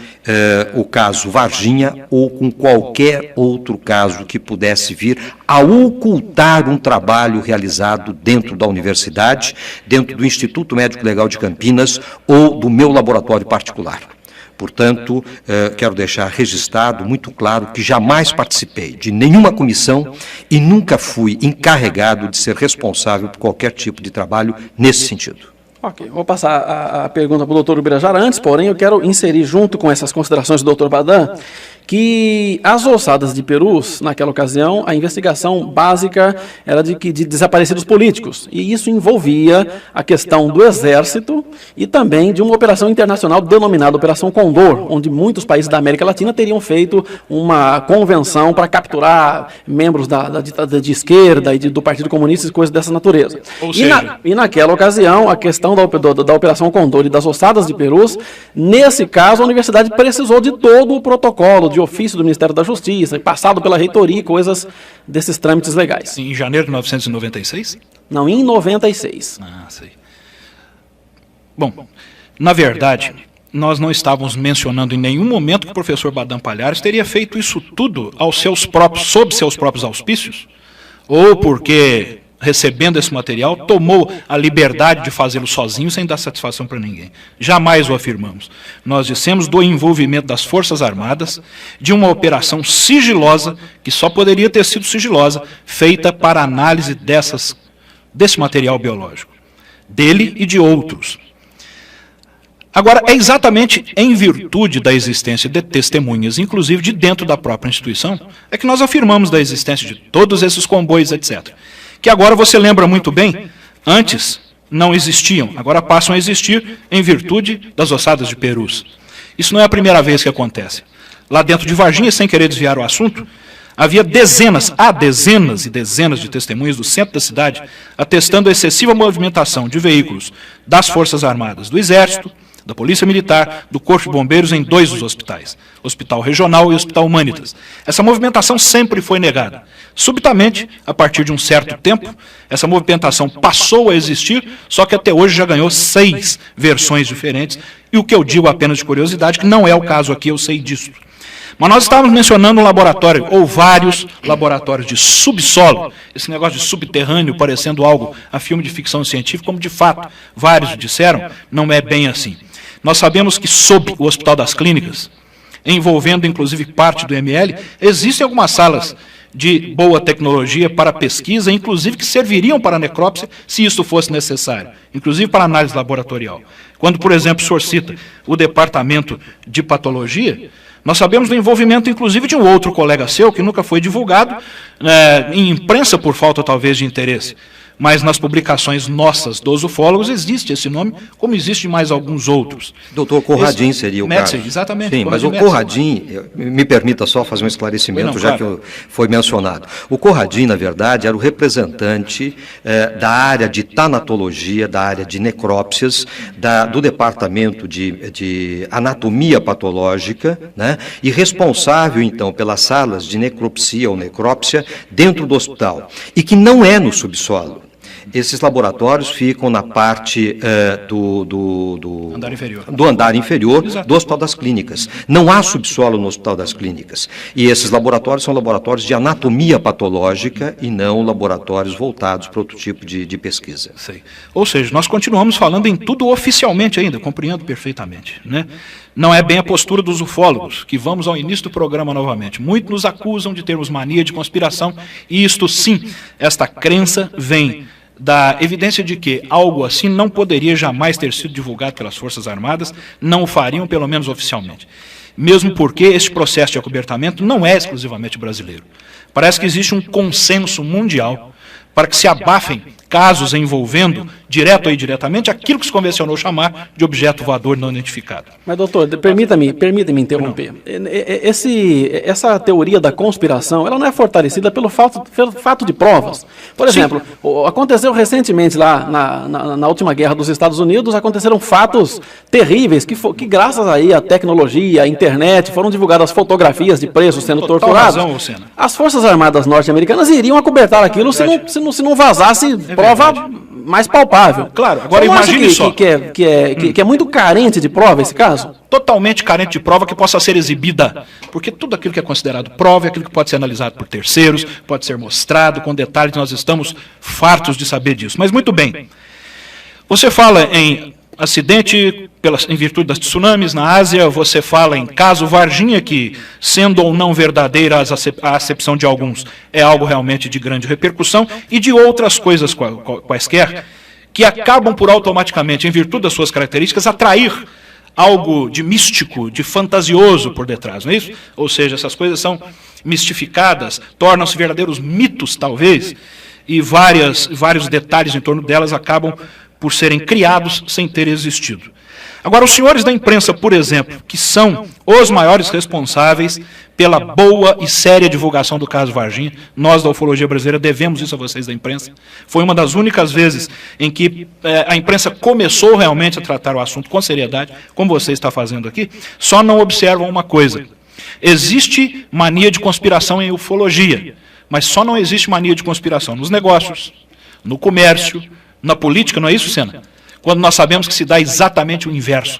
o caso Varginha ou com qualquer outro caso que pudesse vir a ocultar um trabalho realizado dentro da universidade, dentro do Instituto Médico Legal de Campinas ou do meu laboratório particular. Portanto, quero deixar registrado muito claro que jamais participei de nenhuma comissão e nunca fui encarregado de ser responsável por qualquer tipo de trabalho nesse sentido. Ok, vou passar a pergunta para o doutor Birajara. Antes, porém, eu quero inserir junto com essas considerações do doutor Badan que as ossadas de Perus, naquela ocasião, a investigação básica era de desaparecidos políticos. E isso envolvia a questão do Exército e também de uma operação internacional denominada Operação Condor, onde muitos países da América Latina teriam feito uma convenção para capturar membros da ditadura de esquerda e do Partido Comunista e coisas dessa natureza. E naquela ocasião, a questão da Operação Condor e das ossadas de Perus, nesse caso, a universidade precisou de todo o protocolo de ofício do Ministério da Justiça, passado pela reitoria e coisas desses trâmites legais. Em janeiro de 1996? Não, em 96. Ah, sei. Bom, na verdade, nós não estávamos mencionando em nenhum momento que o professor Badam Palhares teria feito isso tudo sob seus próprios auspícios, ou porque, recebendo esse material, tomou a liberdade de fazê-lo sozinho sem dar satisfação para ninguém. Jamais o afirmamos. Nós dissemos do envolvimento das Forças Armadas, de uma operação sigilosa, que só poderia ter sido sigilosa, feita para análise desse material biológico, dele e de outros. Agora, é exatamente em virtude da existência de testemunhas, inclusive de dentro da própria instituição, é que nós afirmamos da existência de todos esses comboios, etc., que agora você lembra muito bem, antes não existiam, agora passam a existir em virtude das ossadas de Perus. Isso não é a primeira vez que acontece. Lá dentro de Varginha, sem querer desviar o assunto, havia dezenas e dezenas de testemunhas do centro da cidade atestando a excessiva movimentação de veículos das Forças Armadas, do Exército, da Polícia Militar, do Corpo de Bombeiros em 2 dos hospitais, Hospital Regional e Hospital Humanitas. Essa movimentação sempre foi negada. Subitamente, a partir de um certo tempo, essa movimentação passou a existir, só que até hoje já ganhou 6 versões diferentes, e o que eu digo apenas de curiosidade, que não é o caso aqui, eu sei disso. Mas nós estávamos mencionando um laboratório, ou vários laboratórios de subsolo, esse negócio de subterrâneo parecendo algo a filme de ficção científica, como de fato vários disseram, não é bem assim. Nós sabemos que sob o Hospital das Clínicas, envolvendo inclusive parte do ML, existem algumas salas de boa tecnologia para pesquisa, inclusive que serviriam para a necrópsia, se isso fosse necessário, inclusive para análise laboratorial. Quando, por exemplo, o senhor cita o departamento de patologia, nós sabemos do envolvimento, inclusive, de um outro colega seu, que nunca foi divulgado, em imprensa por falta, talvez, de interesse. Mas nas publicações nossas dos ufólogos existe esse nome, como existe mais alguns outros. Doutor Conradin seria o caso. Exatamente. Sim, mas o Conradin, me permita só fazer um esclarecimento, já que foi mencionado. O Conradin, na verdade, era o representante da área de tanatologia, da área de necrópsias, do departamento de anatomia patológica, né, e responsável, então, pelas salas de necropsia ou necrópsia dentro do hospital, e que não é no subsolo. Esses laboratórios ficam na parte do andar inferior do Hospital das Clínicas. Não há subsolo no Hospital das Clínicas. E esses laboratórios são laboratórios de anatomia patológica e não laboratórios voltados para outro tipo de pesquisa. Sei. Ou seja, nós continuamos falando em tudo oficialmente ainda, compreendo perfeitamente, né? Não é bem a postura dos ufólogos, que vamos ao início do programa novamente. Muitos nos acusam de termos mania de conspiração, e isto sim, esta crença vem da evidência de que algo assim não poderia jamais ter sido divulgado pelas Forças Armadas, não o fariam, pelo menos oficialmente. Mesmo porque este processo de acobertamento não é exclusivamente brasileiro. Parece que existe um consenso mundial para que se abafem casos envolvendo, direto ou indiretamente, aquilo que se convencionou chamar de objeto voador não identificado. Mas, doutor, permita-me interromper. Essa teoria da conspiração, ela não é fortalecida pelo fato de provas. Por exemplo, aconteceu recentemente lá, na última guerra dos Estados Unidos, aconteceram fatos terríveis, que graças aí à tecnologia, à internet, foram divulgadas fotografias de presos sendo torturados. Razão, Lucena. As Forças Armadas norte-americanas iriam acobertar aquilo se não vazasse prova mais palpável. Claro, agora imagine só. Que é muito carente de prova esse caso? Totalmente carente de prova que possa ser exibida. Porque tudo aquilo que é considerado prova é aquilo que pode ser analisado por terceiros, pode ser mostrado com detalhes, nós estamos fartos de saber disso. Mas muito bem. Você fala em acidente em virtude das tsunamis na Ásia, você fala em caso Varginha, que, sendo ou não verdadeira a acepção de alguns, é algo realmente de grande repercussão, e de outras coisas quaisquer, que acabam por automaticamente, em virtude das suas características, atrair algo de místico, de fantasioso por detrás, não é isso? Ou seja, essas coisas são mistificadas, tornam-se verdadeiros mitos, talvez, e vários detalhes em torno delas acabam por serem criados sem ter existido. Agora, os senhores da imprensa, por exemplo, que são os maiores responsáveis pela boa e séria divulgação do caso Varginha, nós da ufologia brasileira devemos isso a vocês da imprensa. Foi uma das únicas vezes em que a imprensa começou realmente a tratar o assunto com seriedade, como você está fazendo aqui, só não observam uma coisa. Existe mania de conspiração em ufologia, mas só não existe mania de conspiração nos negócios, no comércio, na política, não é isso, Sena? Quando nós sabemos que se dá exatamente o inverso.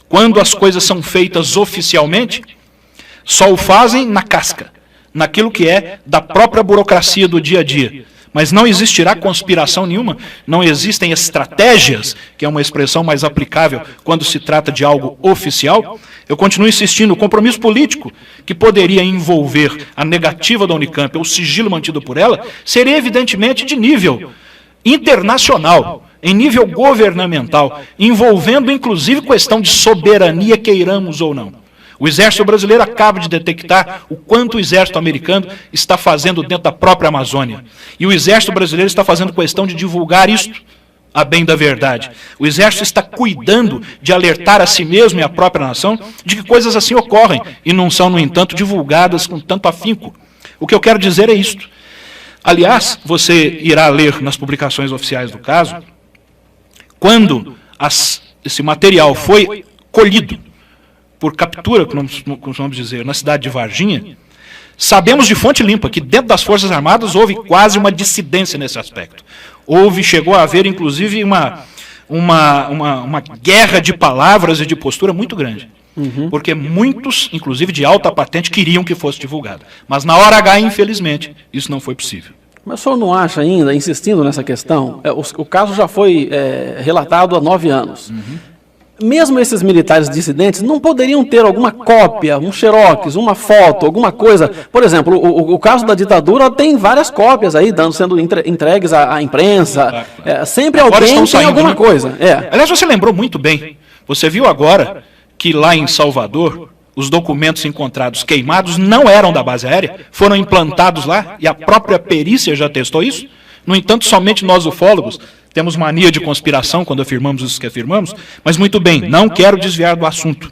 Quando as coisas são feitas oficialmente, só o fazem na casca, naquilo que é da própria burocracia do dia a dia. Mas não existirá conspiração nenhuma, não existem estratégias, que é uma expressão mais aplicável quando se trata de algo oficial. Eu continuo insistindo, o compromisso político que poderia envolver a negativa da Unicamp, ou o sigilo mantido por ela, seria evidentemente de nível internacional, em nível governamental, envolvendo inclusive questão de soberania, queiramos ou não. O Exército Brasileiro acaba de detectar o quanto o Exército Americano está fazendo dentro da própria Amazônia. E o Exército Brasileiro está fazendo questão de divulgar isto, a bem da verdade. O Exército está cuidando de alertar a si mesmo e a própria nação de que coisas assim ocorrem e não são, no entanto, divulgadas com tanto afinco. O que eu quero dizer é isto. Aliás, você irá ler nas publicações oficiais do caso, quando esse material foi colhido por captura, como vamos dizer, na cidade de Varginha, sabemos de fonte limpa que dentro das Forças Armadas houve quase uma dissidência nesse aspecto. Chegou a haver, inclusive, uma guerra de palavras e de postura muito grande. Porque muitos, inclusive de alta patente, queriam que fosse divulgado. Mas na hora H, infelizmente, isso não foi possível. Mas o senhor não acha ainda, insistindo nessa questão, o caso já foi relatado há 9 anos. Mesmo esses militares dissidentes não poderiam ter alguma cópia, um xerox, uma foto, alguma coisa. Por exemplo, o caso da ditadura tem várias cópias aí, sendo entregues à imprensa. Sempre agora alguém tem saindo, alguma né? coisa. Aliás, você lembrou muito bem. Você viu agora que lá em Salvador, os documentos encontrados queimados não eram da base aérea, foram implantados lá e a própria perícia já testou isso. No entanto, somente nós ufólogos temos mania de conspiração quando afirmamos isso que afirmamos, mas muito bem, não quero desviar do assunto.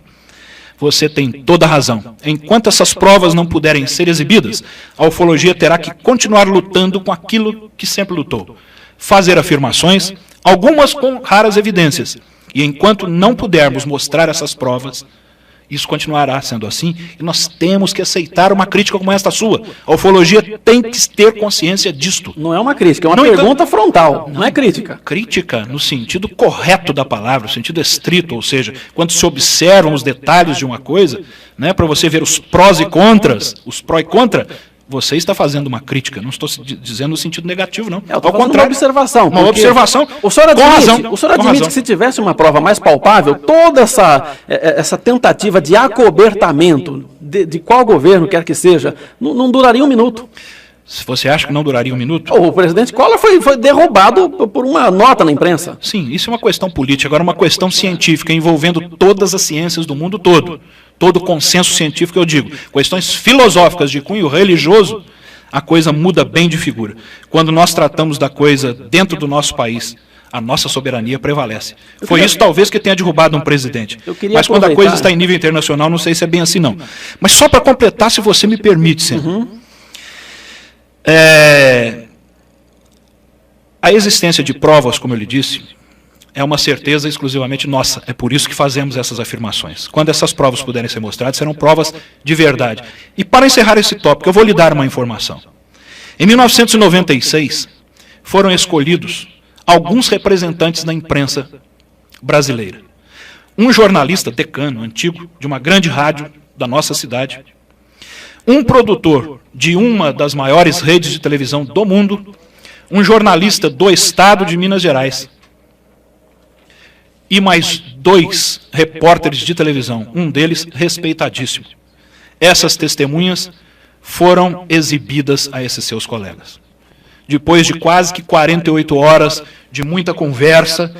Você tem toda a razão. Enquanto essas provas não puderem ser exibidas, a ufologia terá que continuar lutando com aquilo que sempre lutou. Fazer afirmações, algumas com raras evidências. E enquanto não pudermos mostrar essas provas, isso continuará sendo assim, e nós temos que aceitar uma crítica como esta sua. A ufologia tem que ter consciência disto. Não é uma crítica, é uma pergunta frontal, não é crítica. Crítica no sentido correto da palavra, no sentido estrito, ou seja, quando se observam os detalhes de uma coisa, né, para você ver os prós e contras, os pró e contra, você está fazendo uma crítica, não estou dizendo no sentido negativo, não. Ao contrário, uma observação. Uma observação o senhor admite que se tivesse uma prova mais palpável, toda essa tentativa de acobertamento, de qual governo quer que seja, não duraria um minuto. Se você acha que não duraria um minuto? O presidente Collor foi derrubado por uma nota na imprensa. Sim, isso é uma questão política, agora uma questão científica envolvendo todas as ciências do mundo todo. Todo o consenso científico, eu digo. Questões filosóficas de cunho religioso, a coisa muda bem de figura. Quando nós tratamos da coisa dentro do nosso país, a nossa soberania prevalece. Foi isso talvez que tenha derrubado um presidente. Mas quando a coisa está em nível internacional, não sei se é bem assim não. Mas só para completar, se você me permite, Senhor. A existência de provas, como eu lhe disse, é uma certeza exclusivamente nossa. É por isso que fazemos essas afirmações. Quando essas provas puderem ser mostradas, serão provas de verdade. E para encerrar esse tópico, eu vou lhe dar uma informação. Em 1996, foram escolhidos alguns representantes da imprensa brasileira. Um jornalista decano, antigo, de uma grande rádio da nossa cidade, um produtor de uma das maiores redes de televisão do mundo, um jornalista do estado de Minas Gerais, e mais 2 repórteres de televisão, um deles respeitadíssimo. Essas testemunhas foram exibidas a esses seus colegas. Depois de quase que 48 horas de muita conversa,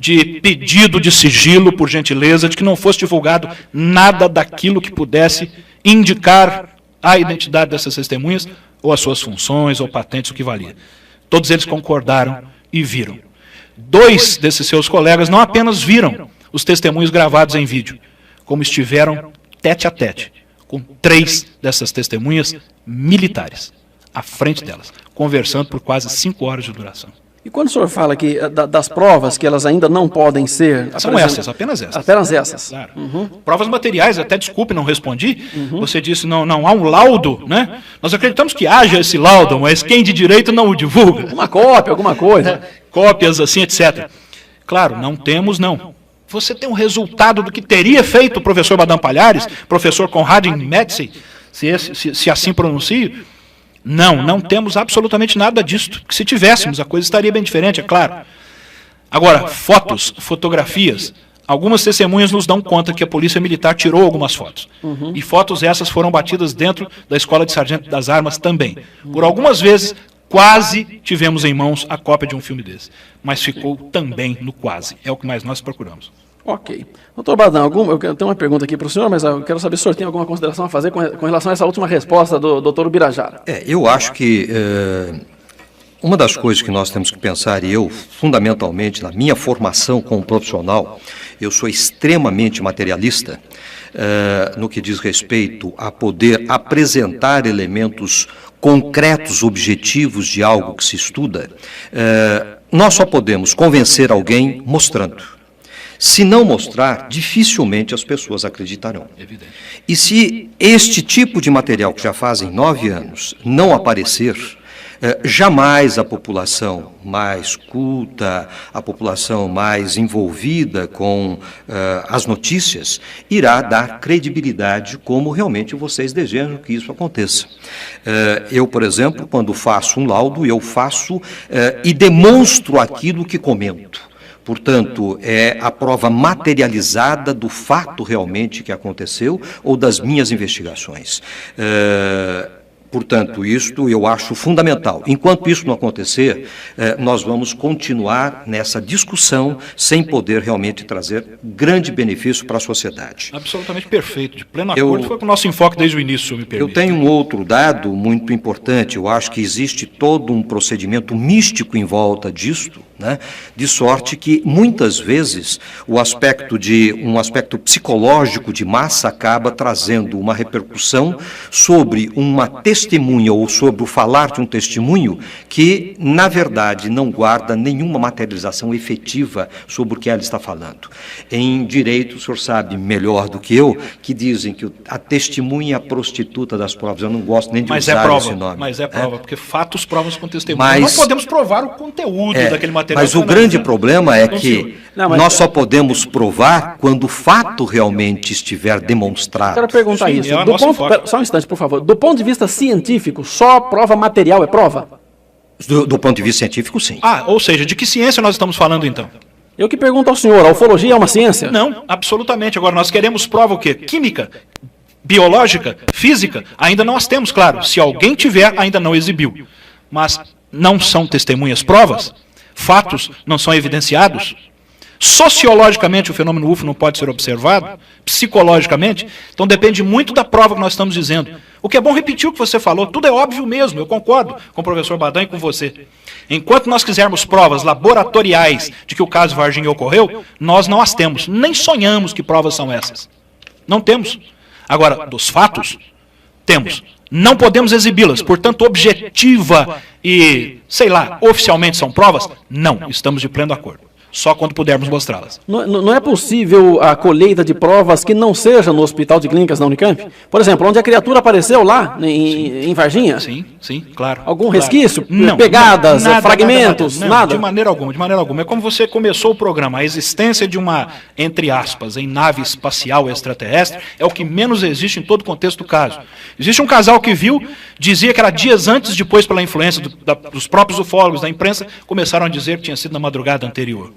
de pedido de sigilo, por gentileza, de que não fosse divulgado nada daquilo que pudesse indicar a identidade dessas testemunhas, ou as suas funções, ou patentes, o que valia. Todos eles concordaram e viram. 2 desses seus colegas não apenas viram os testemunhos gravados em vídeo, como estiveram tete a tete com 3 dessas testemunhas militares, à frente delas, conversando por quase 5 horas de duração. E quando o senhor fala que das provas que elas ainda não podem ser... São essas, apenas essas. Apenas essas. Claro. Provas materiais, até desculpe, não respondi. Você disse, não há um laudo, né? Nós acreditamos que haja esse laudo, mas quem de direito não o divulga. Uma cópia, alguma coisa. Cópias assim, etc. Claro, não temos, não. Você tem um resultado do que teria feito o professor Badam Palhares, professor Konradin Metzi, se assim pronuncio? Não temos absolutamente nada disso. Se tivéssemos, a coisa estaria bem diferente, é claro. Agora, fotografias. Algumas testemunhas nos dão conta que a polícia militar tirou algumas fotos. E fotos essas foram batidas dentro da Escola de Sargento das Armas também. Por algumas vezes, quase tivemos em mãos a cópia de um filme desse. Mas ficou também no quase. É o que mais nós procuramos. Ok. Doutor Badam, eu tenho uma pergunta aqui para o senhor, mas eu quero saber se o senhor tem alguma consideração a fazer com relação a essa última resposta do doutor Ubirajara. Eu acho que uma das coisas que nós temos que pensar, e eu, fundamentalmente, na minha formação como profissional, eu sou extremamente materialista no que diz respeito a poder apresentar elementos concretos, objetivos de algo que se estuda. Nós só podemos convencer alguém mostrando. Se não mostrar, dificilmente as pessoas acreditarão. Evidente. E se este tipo de material, que já fazem 9 anos, não aparecer, jamais a população mais culta, a população mais envolvida com as notícias, irá dar credibilidade como realmente vocês desejam que isso aconteça. Eu, por exemplo, quando faço um laudo, eu faço e demonstro aquilo que comento. Portanto, é a prova materializada do fato realmente que aconteceu ou das minhas investigações. Portanto, isto eu acho fundamental. Enquanto isso não acontecer, nós vamos continuar nessa discussão sem poder realmente trazer grande benefício para a sociedade. Absolutamente perfeito, de pleno acordo, foi com o nosso enfoque desde o início, se me permite. Eu tenho um outro dado muito importante, eu acho que existe todo um procedimento místico em volta disto, né? De sorte que, muitas vezes, um aspecto psicológico de massa acaba trazendo uma repercussão sobre uma testemunha ou sobre o falar de um testemunho que, na verdade, não guarda nenhuma materialização efetiva sobre o que ela está falando. Em direito, o senhor sabe melhor do que eu, que dizem que a testemunha é a prostituta das provas. Eu não gosto nem de usar esse nome. Mas é prova, porque fatos provam com testemunha. Não podemos provar o conteúdo daquele material. Mas o grande problema é que nós só podemos provar quando o fato realmente estiver demonstrado. Eu quero perguntar isso. Só um instante, por favor. Do ponto de vista científico, só prova material é prova? Do ponto de vista científico, sim. Ou seja, de que ciência nós estamos falando, então? Eu que pergunto ao senhor, a ufologia é uma ciência? Não, absolutamente. Agora, nós queremos prova o quê? Química? Biológica? Física? Ainda não as temos, claro. Se alguém tiver, ainda não exibiu. Mas não são testemunhas provas? Fatos não são evidenciados? Sociologicamente, o fenômeno UFO não pode ser observado? Psicologicamente? Então depende muito da prova que nós estamos dizendo. O que é bom repetir o que você falou, tudo é óbvio mesmo, eu concordo com o professor Badam e com você. Enquanto nós quisermos provas laboratoriais de que o caso Varginha ocorreu, nós não as temos, nem sonhamos que provas são essas. Não temos. Agora, dos fatos, temos. Não podemos exibi-las, portanto, objetiva e, oficialmente são provas? Não, estamos de pleno acordo. Só quando pudermos mostrá-las. Não é possível a colheita de provas que não seja no Hospital de Clínicas da Unicamp? Por exemplo, onde a criatura apareceu lá, em Varginha? Sim, claro. Algum resquício? Não, pegadas, fragmentos? Nada? De maneira alguma. É como você começou o programa. A existência de uma, entre aspas, em nave espacial extraterrestre é o que menos existe em todo o contexto do caso. Existe um casal que viu, dizia que era dias antes, depois pela influência dos próprios ufólogos da imprensa, começaram a dizer que tinha sido na madrugada anterior.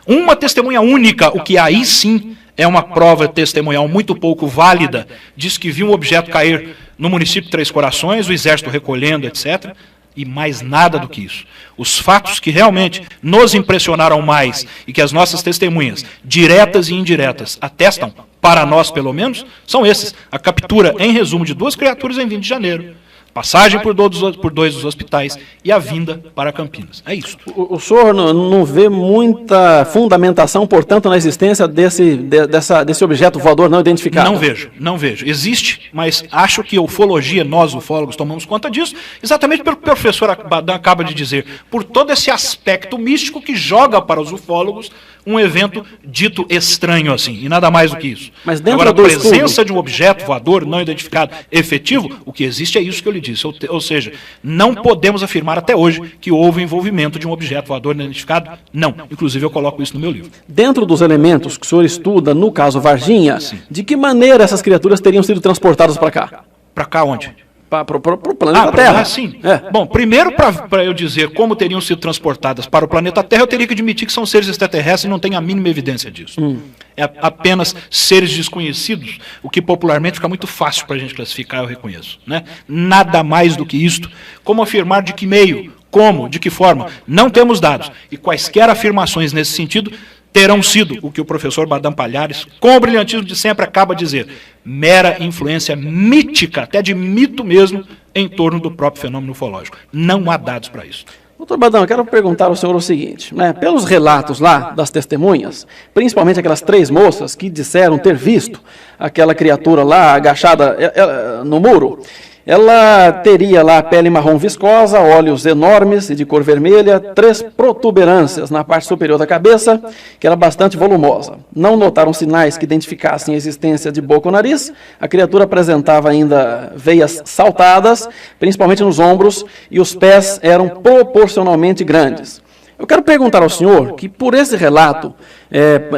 Uma testemunha única, o que aí sim é uma prova testemunhal muito pouco válida, diz que viu um objeto cair no município de Três Corações, o exército recolhendo, etc. E mais nada do que isso. Os fatos que realmente nos impressionaram mais e que as nossas testemunhas, diretas e indiretas, atestam, para nós pelo menos, são esses. A captura, em resumo, de 2 criaturas em 20 de janeiro. Passagem por 2 dos hospitais e a vinda para Campinas. É isso. O senhor não vê muita fundamentação, portanto, na existência desse objeto voador não identificado? Não vejo. Existe, mas acho que ufologia, nós ufólogos tomamos conta disso, exatamente pelo que o professor acaba de dizer, por todo esse aspecto místico que joga para os ufólogos um evento dito estranho assim, e nada mais do que isso. Mas dentro Agora, a do presença estudo de um objeto voador não identificado efetivo, o que existe é isso que eu lhe disse, ou seja, não podemos afirmar até hoje que houve envolvimento de um objeto voador não identificado, não. Inclusive eu coloco isso no meu livro. Dentro dos elementos que o senhor estuda no caso Varginha, Sim. de que maneira essas criaturas teriam sido transportadas para cá? Para cá onde? Para o planeta Terra. Sim. É. Bom, primeiro, para eu dizer como teriam sido transportadas para o planeta Terra, eu teria que admitir que são seres extraterrestres e não tenho a mínima evidência disso. É apenas seres desconhecidos, o que popularmente fica muito fácil para a gente classificar, eu reconheço. Né? Nada mais do que isto. Como afirmar de que meio, como, de que forma? Não temos dados. E quaisquer afirmações nesse sentido terão sido o que o professor Badam Palhares, com o brilhantismo de sempre, acaba de dizer, mera influência mítica, até de mito mesmo, em torno do próprio fenômeno ufológico. Não há dados para isso. Doutor Badam, eu quero perguntar ao senhor o seguinte, né? Pelos relatos lá das testemunhas, principalmente aquelas 3 moças que disseram ter visto aquela criatura lá agachada no muro, ela teria lá a pele marrom viscosa, olhos enormes e de cor vermelha, 3 protuberâncias na parte superior da cabeça, que era bastante volumosa. Não notaram sinais que identificassem a existência de boca ou nariz. A criatura apresentava ainda veias saltadas, principalmente nos ombros, e os pés eram proporcionalmente grandes. Eu quero perguntar ao senhor que, por esse relato,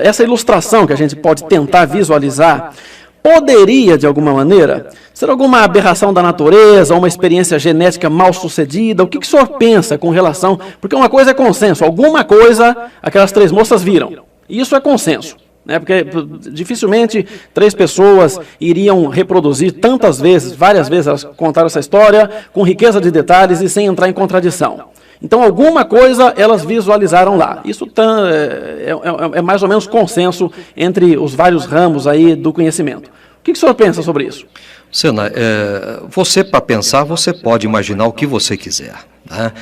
essa ilustração que a gente pode tentar visualizar, poderia, de alguma maneira, ser alguma aberração da natureza, uma experiência genética mal sucedida? O que o senhor pensa com relação... Porque uma coisa é consenso, alguma coisa aquelas 3 moças viram. Isso é consenso. Né? Porque dificilmente 3 pessoas iriam reproduzir tantas vezes, várias vezes, elas contaram essa história, com riqueza de detalhes e sem entrar em contradição. Então, alguma coisa elas visualizaram lá. Isso é mais ou menos consenso entre os vários ramos aí do conhecimento. O que o senhor pensa sobre isso? Sena, você, para pensar, você pode imaginar o que você quiser. Né?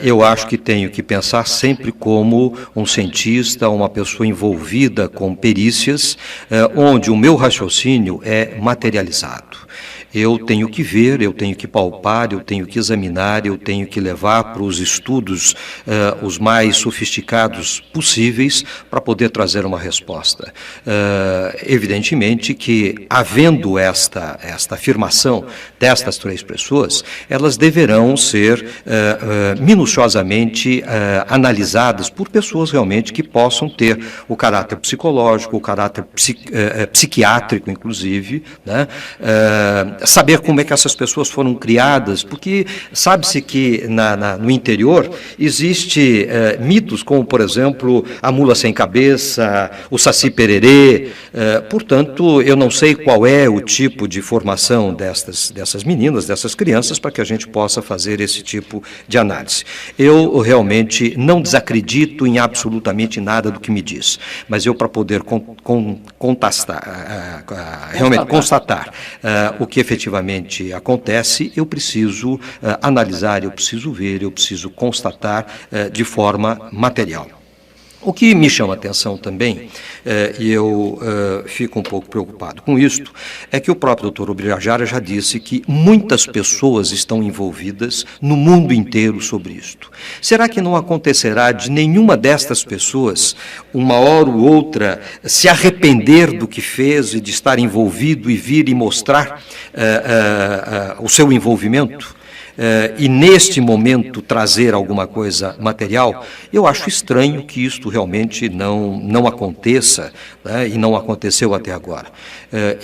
Eu acho que tenho que pensar sempre como um cientista, uma pessoa envolvida com perícias, onde o meu raciocínio é materializado. Eu tenho que ver, eu tenho que palpar, eu tenho que examinar, eu tenho que levar para os estudos os mais sofisticados possíveis para poder trazer uma resposta. Evidentemente que, havendo esta afirmação destas 3 pessoas, elas deverão ser minuciosamente analisadas por pessoas realmente que possam ter o caráter psicológico, o caráter psiquiátrico, inclusive, né? Saber como é que essas pessoas foram criadas, porque sabe-se que no interior existe mitos como, por exemplo, a mula sem cabeça, o saci pererê, portanto, eu não sei qual é o tipo de formação dessas meninas, dessas crianças, para que a gente possa fazer esse tipo de análise. Eu realmente não desacredito em absolutamente nada do que me diz, mas eu, para poder realmente constatar o que efetivamente acontece, eu preciso analisar, eu preciso ver, eu preciso constatar de forma material. O que me chama a atenção também, e eu fico um pouco preocupado com isto, é que o próprio Dr. Ubirajara já disse que muitas pessoas estão envolvidas no mundo inteiro sobre isto. Será que não acontecerá de nenhuma destas pessoas, uma hora ou outra, se arrepender do que fez e de estar envolvido e vir e mostrar o seu envolvimento? E neste momento trazer alguma coisa material? Eu acho estranho que isto realmente não aconteça, né, e não aconteceu até agora.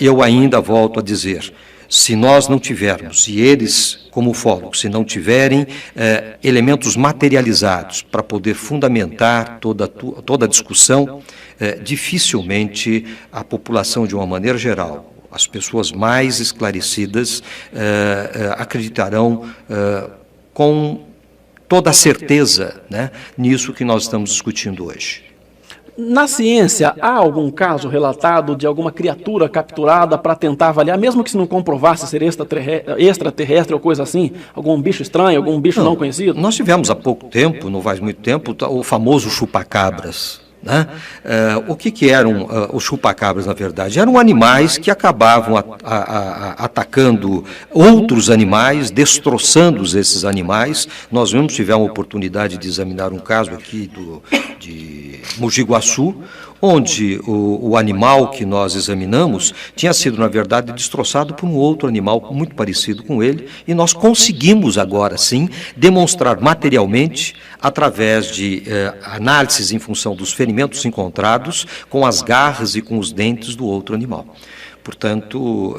Eu ainda volto a dizer, se nós não tivermos, e eles, como ufólogos, se não tiverem elementos materializados para poder fundamentar toda a discussão, dificilmente a população, de uma maneira geral, as pessoas mais esclarecidas acreditarão com toda a certeza, né, nisso que nós estamos discutindo hoje. Na ciência, há algum caso relatado de alguma criatura capturada para tentar avaliar, mesmo que se não comprovasse ser extraterrestre ou coisa assim, algum bicho estranho, algum bicho não conhecido? Nós tivemos há pouco tempo, não faz muito tempo, o famoso chupacabras. Né? O que eram os chupacabras, na verdade? Eram animais que acabavam atacando outros animais, destroçando esses animais. Nós mesmos tivemos a oportunidade de examinar um caso aqui de Mogi Guaçu, onde o animal que nós examinamos tinha sido, na verdade, destroçado por um outro animal muito parecido com ele, e nós conseguimos agora, sim, demonstrar materialmente, através de análises em função dos ferimentos encontrados, com as garras e com os dentes do outro animal. Portanto,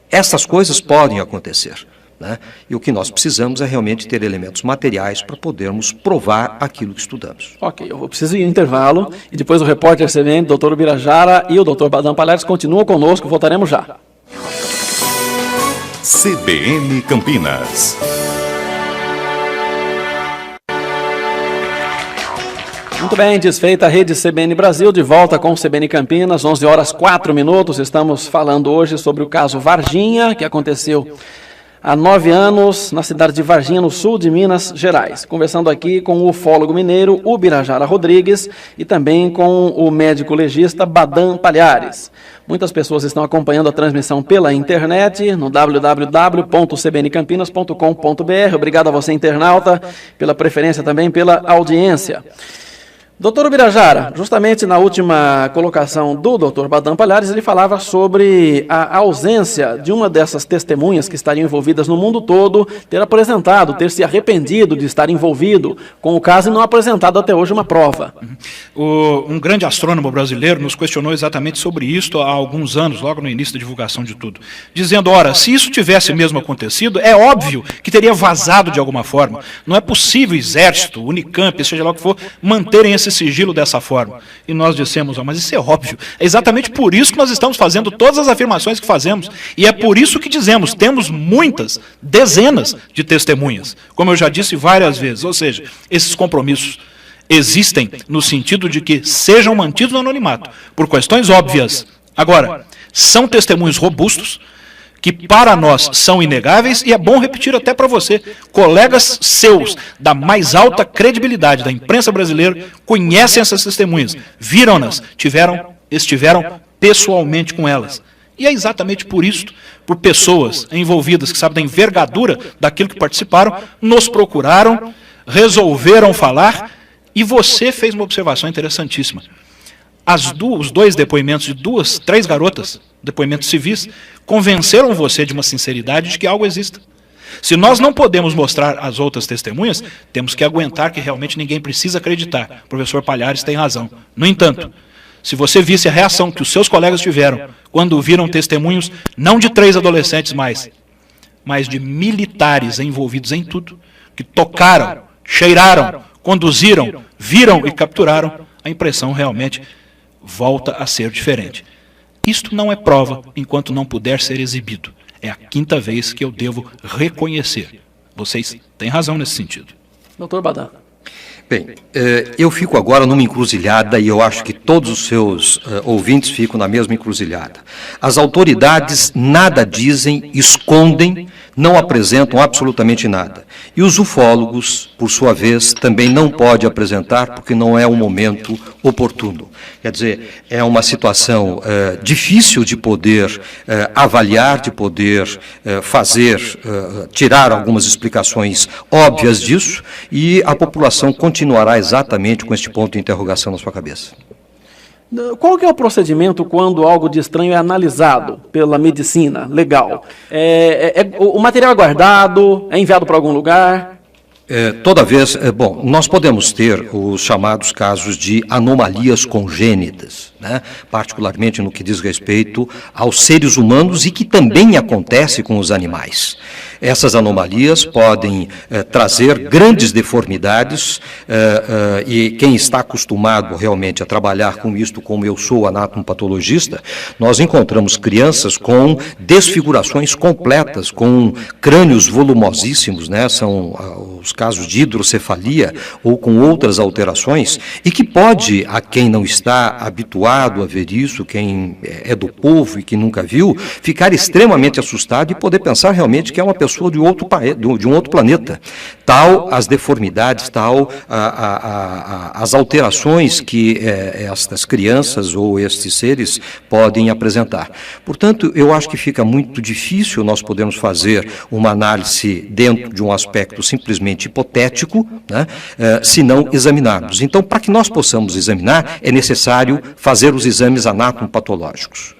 essas coisas podem acontecer. Né? E o que nós precisamos é realmente ter elementos materiais para podermos provar aquilo que estudamos. Ok, eu preciso ir em intervalo e depois o repórter CBN, doutor Ubirajara e o doutor Badam Palhares continuam conosco, voltaremos já. CBN Campinas. Muito bem, desfeita a rede CBN Brasil, de volta com o CBN Campinas, 11 horas 4 minutos, estamos falando hoje sobre o caso Varginha, que aconteceu há 9 anos, na cidade de Varginha, no sul de Minas Gerais. Conversando aqui com o ufólogo mineiro Ubirajara Rodrigues e também com o médico legista Badam Palhares. Muitas pessoas estão acompanhando a transmissão pela internet, no www.cbncampinas.com.br. Obrigado a você, internauta, pela preferência também pela audiência. Doutor Ubirajara, justamente na última colocação do doutor Badam Palhares, ele falava sobre a ausência de uma dessas testemunhas que estariam envolvidas no mundo todo ter se arrependido de estar envolvido com o caso e não apresentado até hoje uma prova. Um grande astrônomo brasileiro nos questionou exatamente sobre isso há alguns anos, logo no início da divulgação de tudo, dizendo, ora, se isso tivesse mesmo acontecido, é óbvio que teria vazado de alguma forma. Não é possível o Exército, o Unicamp, seja lá o que for, manterem esse sigilo dessa forma. E nós dissemos, mas isso é óbvio. É exatamente por isso que nós estamos fazendo todas as afirmações que fazemos. E é por isso que dizemos, temos muitas, dezenas de testemunhas. Como eu já disse várias vezes, ou seja, esses compromissos existem no sentido de que sejam mantidos no anonimato, por questões óbvias. Agora, são testemunhos robustos, que para nós são inegáveis, e é bom repetir até para você, colegas seus da mais alta credibilidade da imprensa brasileira conhecem essas testemunhas, viram-nas, estiveram pessoalmente com elas. E é exatamente por isso, por pessoas envolvidas que sabem da envergadura daquilo que participaram, nos procuraram, resolveram falar, e você fez uma observação interessantíssima. Os dois depoimentos de 3 garotas, depoimentos civis, convenceram você de uma sinceridade de que algo exista. Se nós não podemos mostrar as outras testemunhas, temos que aguentar que realmente ninguém precisa acreditar. O professor Palhares tem razão. No entanto, se você visse a reação que os seus colegas tiveram quando viram testemunhos, não de 3 adolescentes mais, mas de militares envolvidos em tudo, que tocaram, cheiraram, conduziram, viram e capturaram, a impressão realmente volta a ser diferente. Isto não é prova enquanto não puder ser exibido. É a 5ª vez que eu devo reconhecer. Vocês têm razão nesse sentido. Doutor Badam. Bem, eu fico agora numa encruzilhada e eu acho que todos os seus ouvintes ficam na mesma encruzilhada. As autoridades nada dizem, escondem, não apresentam absolutamente nada. E os ufólogos, por sua vez, também não podem apresentar porque não é o momento oportuno. Quer dizer, é uma situação difícil de poder avaliar, de poder tirar algumas explicações óbvias disso, e a população continuará exatamente com este ponto de interrogação na sua cabeça. Qual que é o procedimento quando algo de estranho é analisado pela medicina legal? O material é guardado, é enviado para algum lugar? Toda vez, nós podemos ter os chamados casos de anomalias congênitas, né? Particularmente no que diz respeito aos seres humanos e que também acontece com os animais. Essas anomalias podem trazer grandes deformidades e quem está acostumado realmente a trabalhar com isto, como eu sou anatomopatologista, nós encontramos crianças com desfigurações completas, com crânios volumosíssimos, né? São os casos de hidrocefalia ou com outras alterações, e que pode, a quem não está habituado a ver isso, quem é do povo e que nunca viu, ficar extremamente assustado e poder pensar realmente que é uma pessoa de um outro planeta. Tal as deformidades, tal as alterações que estas crianças ou estes seres podem apresentar. Portanto, eu acho que fica muito difícil nós podermos fazer uma análise dentro de um aspecto simplesmente hipotético, né, se não examinarmos. Então, para que nós possamos examinar, é necessário fazer os exames anatomopatológicos.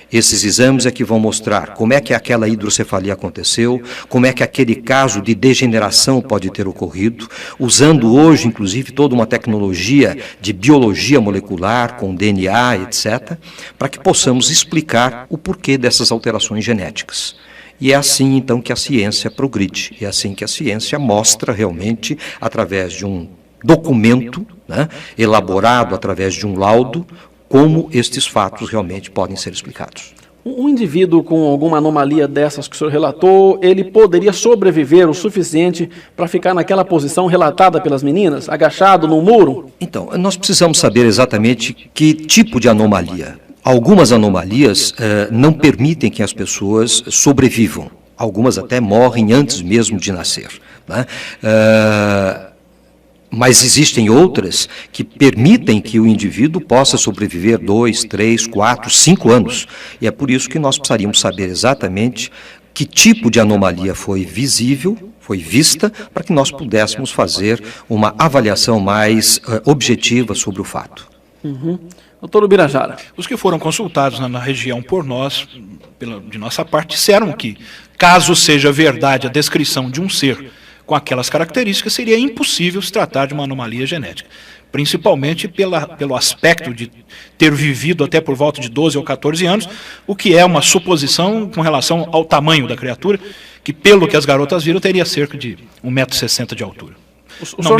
Esses exames é que vão mostrar como é que aquela hidrocefalia aconteceu, como é que aquele caso de degeneração pode ter ocorrido, usando hoje, inclusive, toda uma tecnologia de biologia molecular, com DNA, etc., para que possamos explicar o porquê dessas alterações genéticas. E é assim, então, que a ciência progride, é assim que a ciência mostra realmente, através de um documento, né, elaborado através de um laudo, como estes fatos realmente podem ser explicados. Um indivíduo com alguma anomalia dessas que o senhor relatou, ele poderia sobreviver o suficiente para ficar naquela posição relatada pelas meninas, agachado num muro? Então, nós precisamos saber exatamente que tipo de anomalia. Algumas anomalias não permitem que as pessoas sobrevivam. Algumas até morrem antes mesmo de nascer, né? Mas existem outras que permitem que o indivíduo possa sobreviver 2, 3, 4, 5 anos. E é por isso que nós precisaríamos saber exatamente que tipo de anomalia foi visível, foi vista, para que nós pudéssemos fazer uma avaliação mais objetiva sobre o fato. Doutor Ubirajara. Os que foram consultados na região por nós, de nossa parte, disseram que, caso seja verdade a descrição de um ser com aquelas características, seria impossível se tratar de uma anomalia genética, principalmente pelo aspecto de ter vivido até por volta de 12 ou 14 anos, o que é uma suposição com relação ao tamanho da criatura, que, pelo que as garotas viram, teria cerca de 1,60 m de altura. O senhor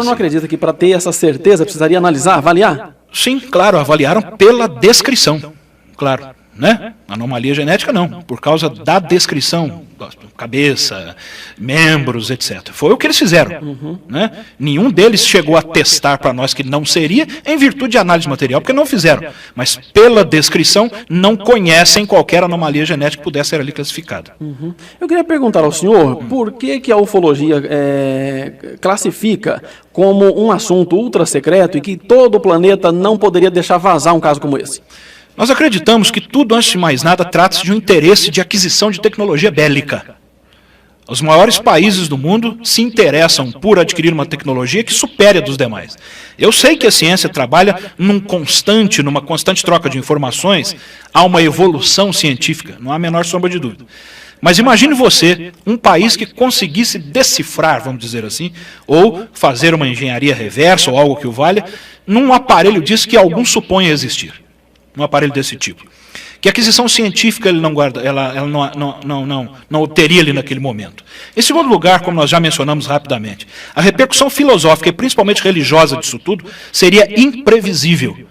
não acredita que para ter essa certeza precisaria analisar, avaliar? Sim, claro, avaliaram pela descrição, claro. Né? Anomalia genética não, por causa da descrição, cabeça, membros, etc. Foi o que eles fizeram. Né? Nenhum deles chegou a testar para nós que não seria, em virtude de análise material, porque não fizeram. Mas pela descrição, não conhecem qualquer anomalia genética que pudesse ser ali classificada. Eu queria perguntar ao senhor, por que a ufologia classifica como um assunto ultra secreto e que todo o planeta não poderia deixar vazar um caso como esse? Nós acreditamos que tudo, antes de mais nada, trata-se de um interesse de aquisição de tecnologia bélica. Os maiores países do mundo se interessam por adquirir uma tecnologia que supere a dos demais. Eu sei que a ciência trabalha numa constante troca de informações, há uma evolução científica, não há a menor sombra de dúvida. Mas imagine você, um país que conseguisse decifrar, vamos dizer assim, ou fazer uma engenharia reversa ou algo que o valha, num aparelho disso que alguns supõem existir. Um aparelho desse tipo. Que aquisição científica ele não guarda, ela não obteria ali naquele momento. Em segundo lugar, como nós já mencionamos rapidamente, a repercussão filosófica e principalmente religiosa disso tudo seria imprevisível.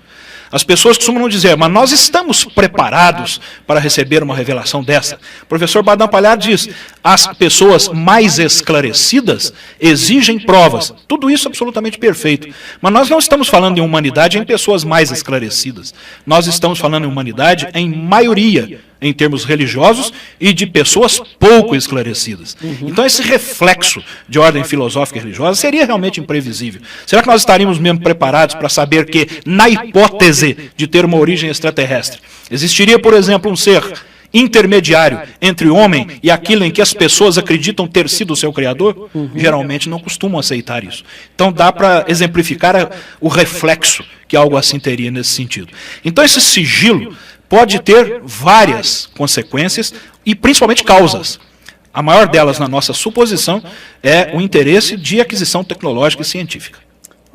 As pessoas costumam dizer, mas nós estamos preparados para receber uma revelação dessa. O professor Badam Palhar diz, as pessoas mais esclarecidas exigem provas. Tudo isso é absolutamente perfeito. Mas nós não estamos falando em humanidade em pessoas mais esclarecidas. Nós estamos falando em humanidade em maioria, em termos religiosos e de pessoas pouco esclarecidas. Então esse reflexo de ordem filosófica e religiosa seria realmente imprevisível. Será que nós estaríamos mesmo preparados para saber que, na hipótese de ter uma origem extraterrestre, existiria, por exemplo, um ser intermediário entre o homem e aquilo em que as pessoas acreditam ter sido o seu criador? Geralmente não costumam aceitar isso. Então dá para exemplificar o reflexo que algo assim teria nesse sentido. Então esse sigilo pode ter várias consequências e principalmente causas. A maior delas, na nossa suposição, é o interesse de aquisição tecnológica e científica.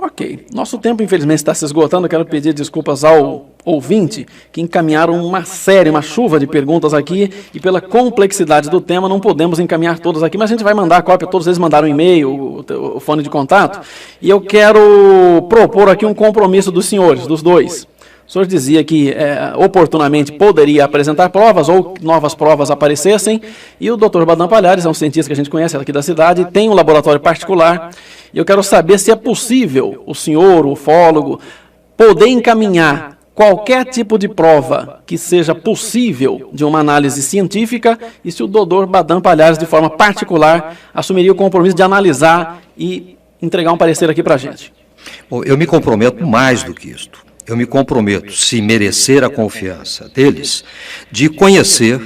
Ok. Nosso tempo, infelizmente, está se esgotando. Eu quero pedir desculpas ao ouvinte que encaminharam uma chuva de perguntas aqui e pela complexidade do tema não podemos encaminhar todas aqui, mas a gente vai mandar a cópia. Todos eles mandaram um e-mail, o fone de contato. E eu quero propor aqui um compromisso dos senhores, dos dois. O senhor dizia que oportunamente poderia apresentar provas ou novas provas aparecessem, e o Dr. Badam Palhares é um cientista que a gente conhece aqui da cidade, tem um laboratório particular, e eu quero saber se é possível o senhor, o ufólogo, poder encaminhar qualquer tipo de prova que seja possível de uma análise científica, e se o Dr. Badam Palhares, de forma particular, assumiria o compromisso de analisar e entregar um parecer aqui para a gente. Bom, eu me comprometo mais do que isto. Eu me comprometo, se merecer a confiança deles, de conhecer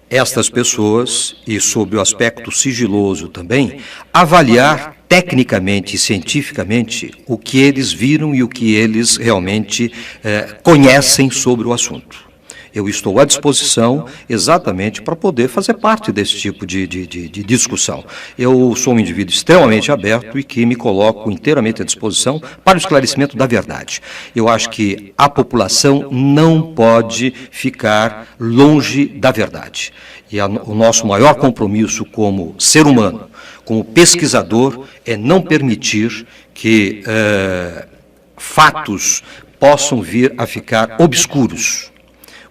estas pessoas e, sob o aspecto sigiloso também, avaliar tecnicamente e cientificamente o que eles viram e o que eles realmente conhecem sobre o assunto. Eu estou à disposição exatamente para poder fazer parte desse tipo de discussão. Eu sou um indivíduo extremamente aberto e que me coloco inteiramente à disposição para o esclarecimento da verdade. Eu acho que a população não pode ficar longe da verdade. E o nosso maior compromisso como ser humano, como pesquisador, é não permitir que fatos possam vir a ficar obscuros.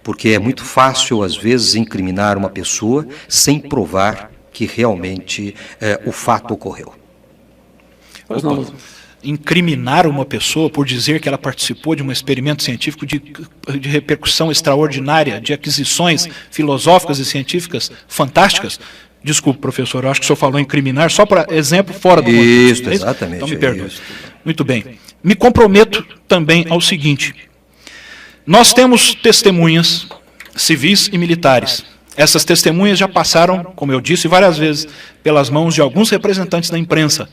Porque é muito fácil, às vezes, incriminar uma pessoa sem provar que realmente o fato ocorreu. Opa, incriminar uma pessoa por dizer que ela participou de um experimento científico de repercussão extraordinária, de aquisições filosóficas e científicas fantásticas? Desculpe, professor, eu acho que o senhor falou incriminar só para exemplo fora do contexto. Isso, exatamente. Então me perdoe. Muito bem. Me comprometo também ao seguinte. Nós temos testemunhas civis e militares. Essas testemunhas já passaram, como eu disse várias vezes, pelas mãos de alguns representantes da imprensa.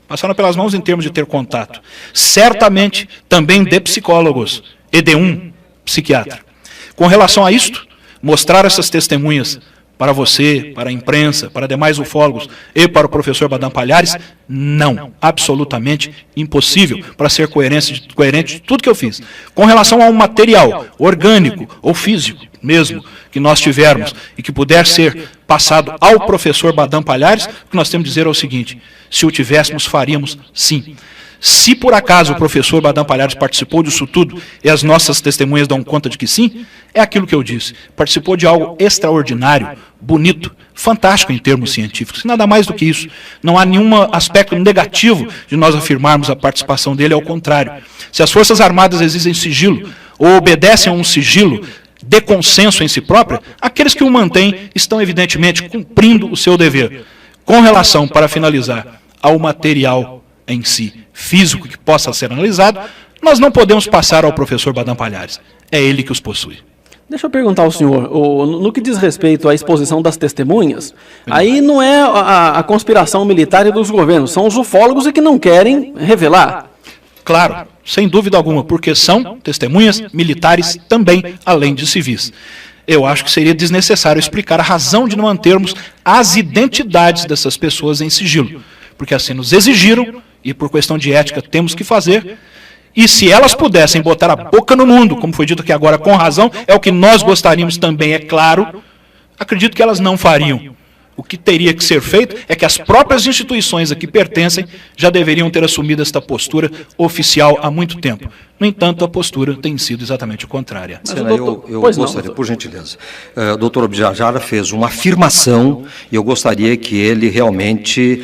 Passaram pelas mãos em termos de ter contato. Certamente também de psicólogos e de um psiquiatra. Com relação a isto, mostrar essas testemunhas para você, para a imprensa, para demais ufólogos e para o professor Badam Palhares, não, absolutamente impossível para ser coerente de tudo que eu fiz. Com relação a um material orgânico ou físico mesmo que nós tivermos e que puder ser passado ao professor Badam Palhares, o que nós temos a dizer é o seguinte: se o tivéssemos, faríamos sim. Se por acaso o professor Badam Palhares participou disso tudo e as nossas testemunhas dão conta de que sim, é aquilo que eu disse. Participou de algo extraordinário, bonito, fantástico em termos científicos. E nada mais do que isso. Não há nenhum aspecto negativo de nós afirmarmos a participação dele, ao contrário. Se as Forças Armadas exigem sigilo ou obedecem a um sigilo de consenso em si própria, aqueles que o mantêm estão evidentemente cumprindo o seu dever. Com relação, para finalizar, ao material em si, físico, que possa ser analisado, nós não podemos passar ao professor Badam Palhares. É ele que os possui. Deixa eu perguntar ao senhor, no que diz respeito à exposição das testemunhas, aí não é a conspiração militar e dos governos, são os ufólogos e que não querem revelar. Claro, sem dúvida alguma, porque são testemunhas militares também, além de civis. Eu acho que seria desnecessário explicar a razão de não mantermos as identidades dessas pessoas em sigilo, porque assim nos exigiram, e por questão de ética temos que fazer, e se elas pudessem botar a boca no mundo, como foi dito aqui agora com razão, é o que nós gostaríamos também, é claro, acredito que elas não fariam. O que teria que ser feito é que as próprias instituições a que pertencem já deveriam ter assumido esta postura oficial há muito tempo. No entanto, a postura tem sido exatamente o contrária. Senna, eu gostaria, por gentileza, o doutor Abjajara fez uma afirmação e eu gostaria que ele realmente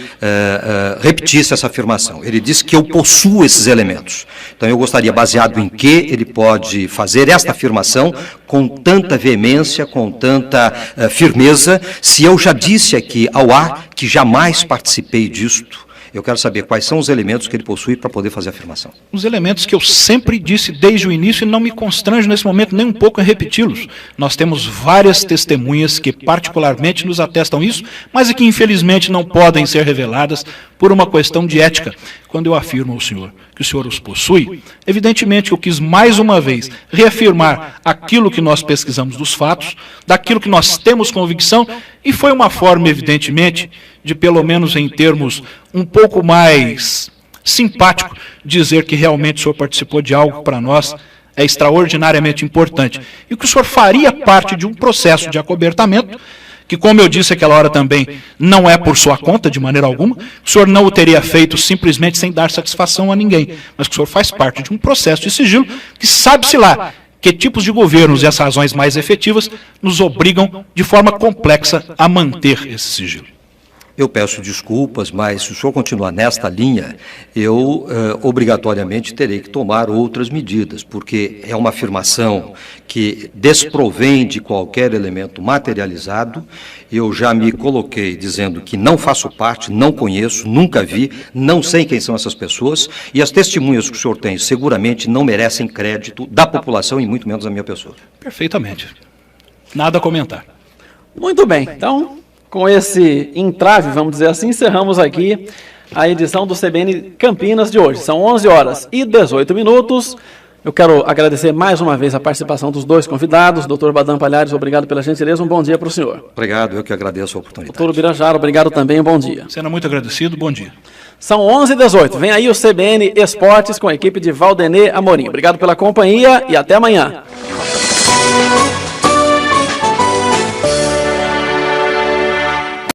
repetisse essa afirmação. Ele disse que eu possuo esses elementos. Então eu gostaria, baseado em que ele pode fazer esta afirmação com tanta veemência, com tanta firmeza, se eu já disse aqui ao ar que jamais participei disto. Eu quero saber quais são os elementos que ele possui para poder fazer a afirmação. Os elementos que eu sempre disse desde o início e não me constranjo nesse momento nem um pouco em repeti-los. Nós temos várias testemunhas que particularmente nos atestam isso, mas que infelizmente não podem ser reveladas por uma questão de ética. Quando eu afirmo ao senhor que o senhor os possui, evidentemente eu quis mais uma vez reafirmar aquilo que nós pesquisamos dos fatos, daquilo que nós temos convicção, e foi uma forma, evidentemente, de pelo menos em termos um pouco mais simpático, dizer que realmente o senhor participou de algo que para nós é extraordinariamente importante. E que o senhor faria parte de um processo de acobertamento, que, como eu disse aquela hora também, não é por sua conta de maneira alguma, o senhor não o teria feito simplesmente sem dar satisfação a ninguém, mas que o senhor faz parte de um processo de sigilo que sabe-se lá que tipos de governos e as razões mais efetivas nos obrigam de forma complexa a manter esse sigilo. Eu peço desculpas, mas se o senhor continuar nesta linha, eu obrigatoriamente terei que tomar outras medidas, porque é uma afirmação que desprovém de qualquer elemento materializado. Eu já me coloquei dizendo que não faço parte, não conheço, nunca vi, não sei quem são essas pessoas, e as testemunhas que o senhor tem seguramente não merecem crédito da população e muito menos da minha pessoa. Perfeitamente. Nada a comentar. Muito bem, então, com esse entrave, vamos dizer assim, encerramos aqui a edição do CBN Campinas de hoje. São 11h18. Eu quero agradecer mais uma vez a participação dos dois convidados. Doutor Badam Palhares, obrigado pela gentileza. Um bom dia para o senhor. Obrigado, eu que agradeço a oportunidade. Doutor Birajara, obrigado também. Um bom dia. Sendo muito agradecido, bom dia. São 11h18. Vem aí o CBN Esportes com a equipe de Valdenê Amorim. Obrigado pela companhia e até amanhã.